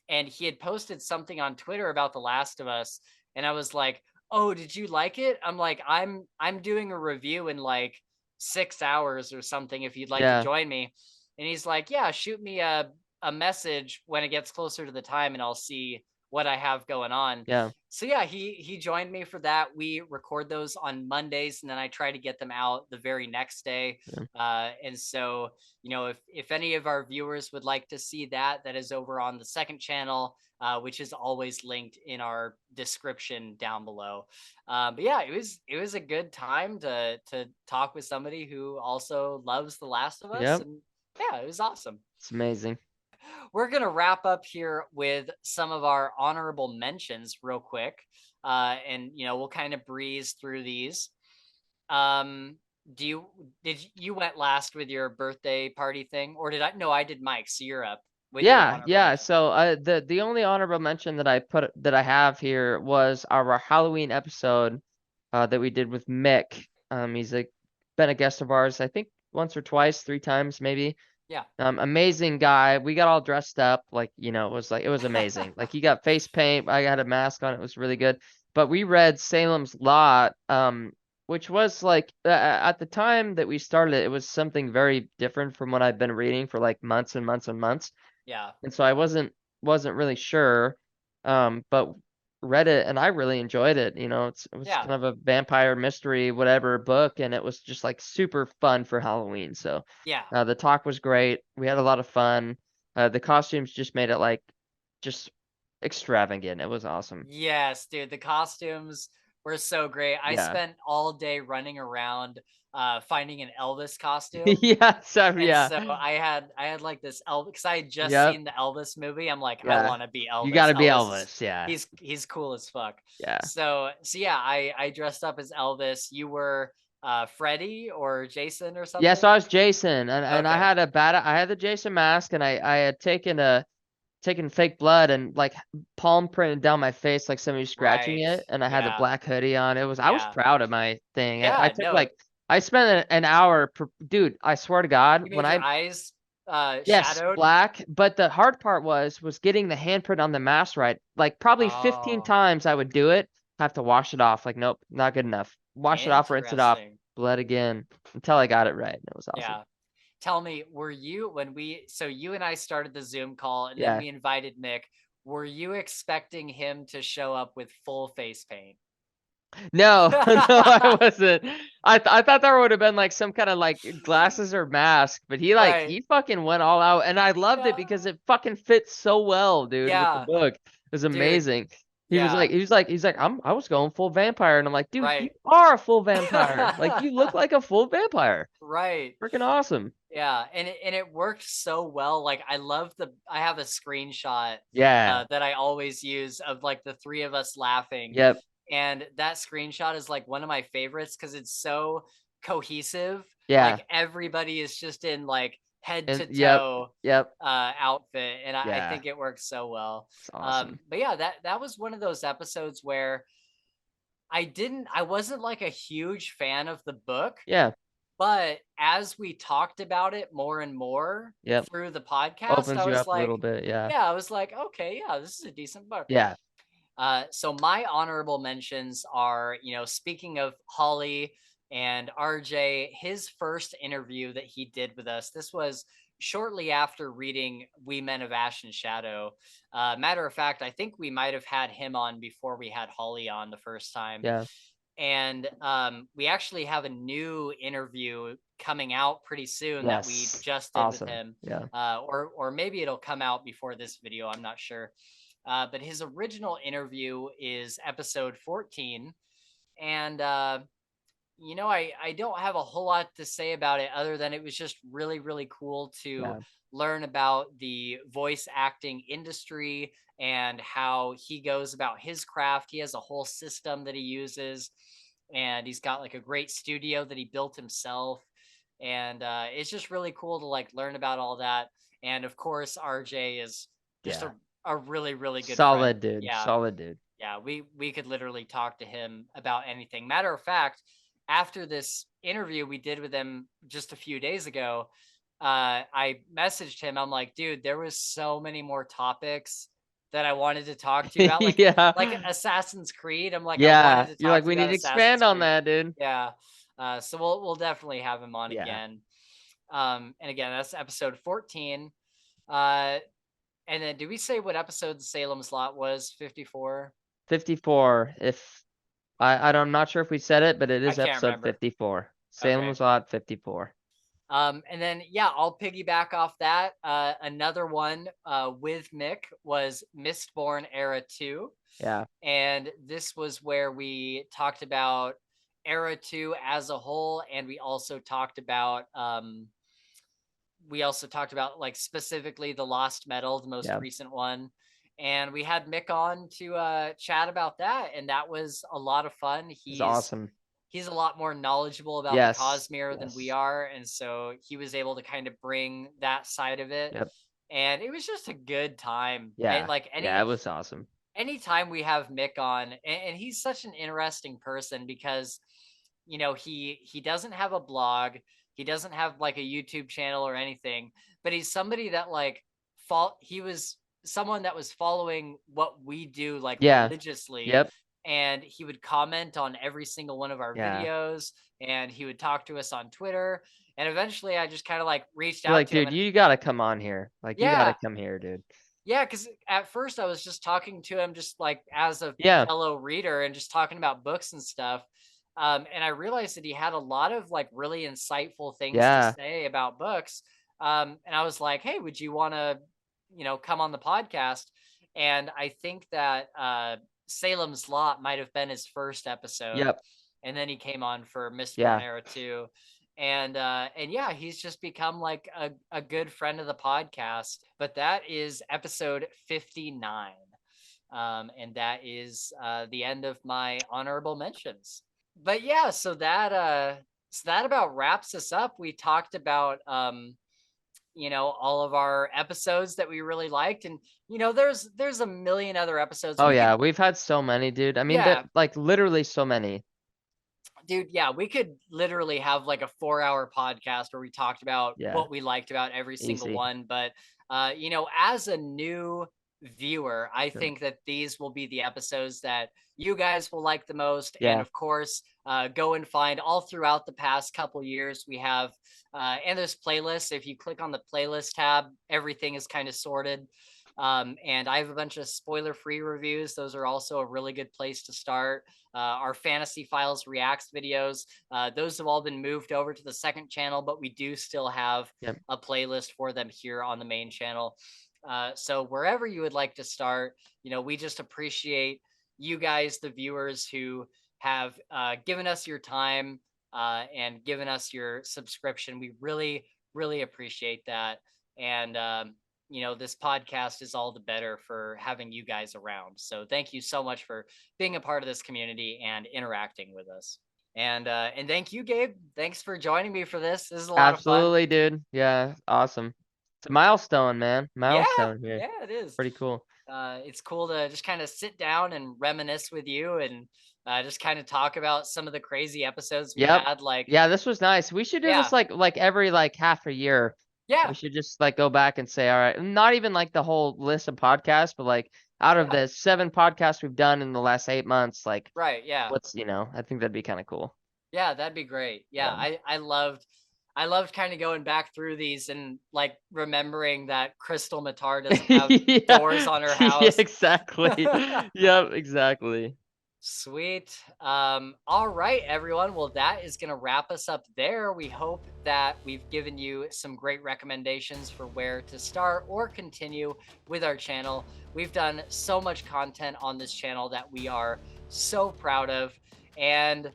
and he had posted something on Twitter about The Last of Us, and I was like, "Oh, did you like it?" I'm like, I'm doing a review in like 6 hours or something if you'd like to Yeah. join me." And he's like, "Yeah, shoot me a message when it gets closer to the time and I'll see what I have going on." Yeah. So yeah, he joined me for that. We record those on Mondays, and then I try to get them out the very next day. Yeah. And so, if any of our viewers would like to see that, that is over on the second channel, which is always linked in our description down below. But yeah, it was a good time to talk with somebody who also loves The Last of Us, Yep. and yeah, it was awesome. It's amazing. We're gonna wrap up here with some of our honorable mentions real quick, and we'll kind of breeze through these. Um, do you you went last with your birthday party thing, or did I? No, I did Mike. So you're up with your Yeah, honorable yeah. mention. So the only honorable mention that I have here was our Halloween episode that we did with Mick. He's been a guest of ours, I think once or twice, 3 times maybe. Yeah. Amazing guy. We got all dressed up, like, it was amazing. Like he got face paint, I had a mask on, it was really good. But we read Salem's Lot, which was like at the time that we started it, it was something very different from what I've been reading for like months and months and months. Yeah. And so I wasn't really sure. But read it and I really enjoyed it. It was Yeah. kind of a vampire mystery, whatever book, and it was just like super fun for Halloween. So Yeah. the talk was great. We had a lot of fun. The costumes just made it like just extravagant. It was awesome. Yes, dude, the costumes were so great. I Yeah. spent all day running around finding an Elvis costume. Yeah. So And yeah. so I had like this Elvis, because I had just Yep. seen the Elvis movie. I'm like, I Yeah. want to be You Elvis. got to be Elvis is Elvis. Yeah. he's cool as fuck. Yeah. So yeah, I dressed up as Elvis. You were Freddy or Jason or Yeah, something? so I was Jason, and Okay. I had the Jason mask, and I had taken fake blood and like palm printed down my face like somebody was scratching Right. it, and I had the Yeah. black hoodie on. I was Yeah. proud of my thing. I Yeah, took no. like I spent an hour dude, I swear to God, You when made your I eyes yes, shadowed. black, but the hard part was getting the handprint on the mask right. Like probably 15 Oh, times I would do it, have to wash it off. Like nope, not good enough. Wash it off, rinse it off, interesting. bled again until I got it right. It was awesome. Yeah. Tell me, were you when we so you and I started the Zoom call and then Yeah. we invited Nick, were you expecting him to show up with full face paint? No, no, I wasn't. I thought there would have been like some kind of like glasses or mask, but Right. he fucking went all out, and I loved it Yeah. because it fucking fits so well, dude, with the Yeah, book. It was dude. amazing. Yeah. He's like, I was going full vampire, and I'm like, dude, you Right. are a full vampire. Like you look like a full vampire. Right. Freaking awesome. Yeah, and it worked so well. Like I have a screenshot Yeah. that I always use of like the three of us laughing. Yep. And that screenshot is like one of my favorites because it's so cohesive. Yeah. Like everybody is just in like head And to yep. toe Yep. outfit, and I Yeah. think it works so well. It's awesome. But yeah, that was one of those episodes where I wasn't like a huge fan of the book, Yeah. but as we talked about it more and more Yep. through the podcast, Opens I you was up a little like, bit. Yeah. yeah, I was like, okay, yeah, this is a decent book. Yeah. So my honorable mentions are, speaking of Holly and RJ, his first interview that he did with us, this was shortly after reading We Men of Ash and Shadow. Matter of fact, I think we might have had him on before we had Holly on the first time. Yeah. And we actually have a new interview coming out pretty soon that we Yes. just did with Awesome. him. Yeah. Or maybe it'll come out before this video. I'm not sure. But his original interview is episode 14. And, I don't have a whole lot to say about it other than it was just really, really cool to Yeah. learn about the voice acting industry and how he goes about his craft. He has a whole system that he uses, and he's got like a great studio that he built himself. And it's just really cool to like learn about all that. And of course, RJ is just Yeah. a really, really good Solid friend. dude. Yeah. Solid dude. Yeah, we could literally talk to him about anything. Matter of fact, after this interview we did with him just a few days ago, I messaged him. I'm like, dude, there was so many more topics that I wanted to talk to you about, Yeah. like Assassin's Creed. I'm like, I Yeah. wanted to You're talk like, to we you need about to Assassin's expand on Creed. that, dude. Yeah. So we'll definitely have him on Yeah. again. And again, that's episode 14. And then did we say what episode Salem's Lot was? 54? 54. If I'm not sure if we said it, but it I is can't episode remember. 54. Okay. Salem's Lot 54. And then I'll piggyback off that. Another one with Mick was Mistborn Era 2. Yeah. And this was where we talked about Era 2 as a whole, and we also talked about like specifically the Lost Metal, the most recent one. And we had Mick on to chat about that, and that was a lot of fun. He's awesome. He's a lot more knowledgeable about the Cosmere than we are, and so he was able to kind of bring that side of it. Yep. And it was just a good time. Yeah. And like it was awesome. Anytime we have Mick on, and he's such an interesting person because he doesn't have a blog, he doesn't have like a YouTube channel or anything, but he's somebody that like he was someone that was following what we do like religiously. Yep. And he would comment on every single one of our videos, and he would talk to us on Twitter. And eventually I just kind of like reached out to him. Dude, you got to come on here. Like, you got to come here, dude. Yeah, because at first I was just talking to him just like as a fellow reader and just talking about books and stuff. And I realized that he had a lot of like really insightful things to say about books. And I was like, hey, would you want to, come on the podcast? And I think that Salem's Lot might have been his first episode. Yep. And then he came on for Mistborn Era 2. And yeah, he's just become like a good friend of the podcast. But that is episode 59. And that is the end of my honorable mentions. But yeah, so that about wraps us up. We talked about all of our episodes that we really liked, and there's a million other episodes. We've had so many, dude. I mean, like literally so many. Dude, we could literally have like a 4-hour podcast where we talked about what we liked about every single one. But as a new viewer, I think that these will be the episodes that you guys will like the most. And of course, go and find all throughout the past couple years. We have and there's playlists. If you click on the playlist tab, everything is kind of sorted. And I have a bunch of spoiler-free reviews. Those are also a really good place to start. Our Fantasy Files Reacts videos, those have all been moved over to the second channel, but we do still have a playlist for them here on the main channel. So wherever you would like to start, we just appreciate you guys, the viewers who have given us your time and given us your subscription. We really, really appreciate that. And, this podcast is all the better for having you guys around. So thank you so much for being a part of this community and interacting with us. And thank you, Gabe. Thanks for joining me for this. This is a lot of fun. Absolutely, dude. Yeah, awesome. It's a milestone, man. Milestone here. Yeah, it is. Pretty cool. It's cool to just kind of sit down and reminisce with you and just kind of talk about some of the crazy episodes we Yep. had. Like, Yeah, this was nice. We should do yeah, this like every like half a year. yeah, We should just like go back and say, all right, not even like the whole list of podcasts, but like out of yeah, the 7 podcasts we've done in the last 8 months, like right, yeah. what's, I think that'd be kind of cool. Yeah, that'd be great. Yeah, Yeah. I loved kind of going back through these and like remembering that Crystal Matar doesn't have Yeah, doors on her yeah, house. exactly. Yep, exactly. Sweet. All right, everyone. Well, that is going to wrap us up there. We hope that we've given you some great recommendations for where to start or continue with our channel. We've done so much content on this channel that we are so proud of, and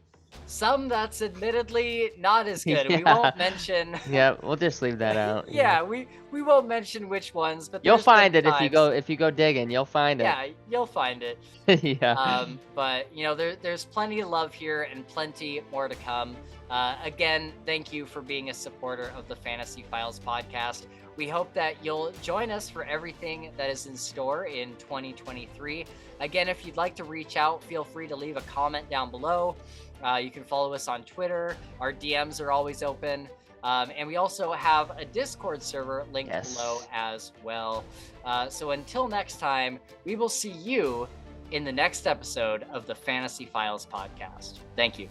some that's admittedly not as good. We Yeah. won't mention. Yeah, we'll just leave that out. Yeah, we won't mention which ones, but You'll there's been find it if you times- go digging. You'll find it. Yeah, you'll find it. Yeah. But there's plenty of love here and plenty more to come. Again, thank you for being a supporter of the Fantasy Files podcast. We hope that you'll join us for everything that is in store in 2023. Again, if you'd like to reach out, feel free to leave a comment down below. You can follow us on Twitter. Our DMs are always open. And we also have a Discord server linked below as well. So until next time, we will see you in the next episode of the Fantasy Files podcast. Thank you.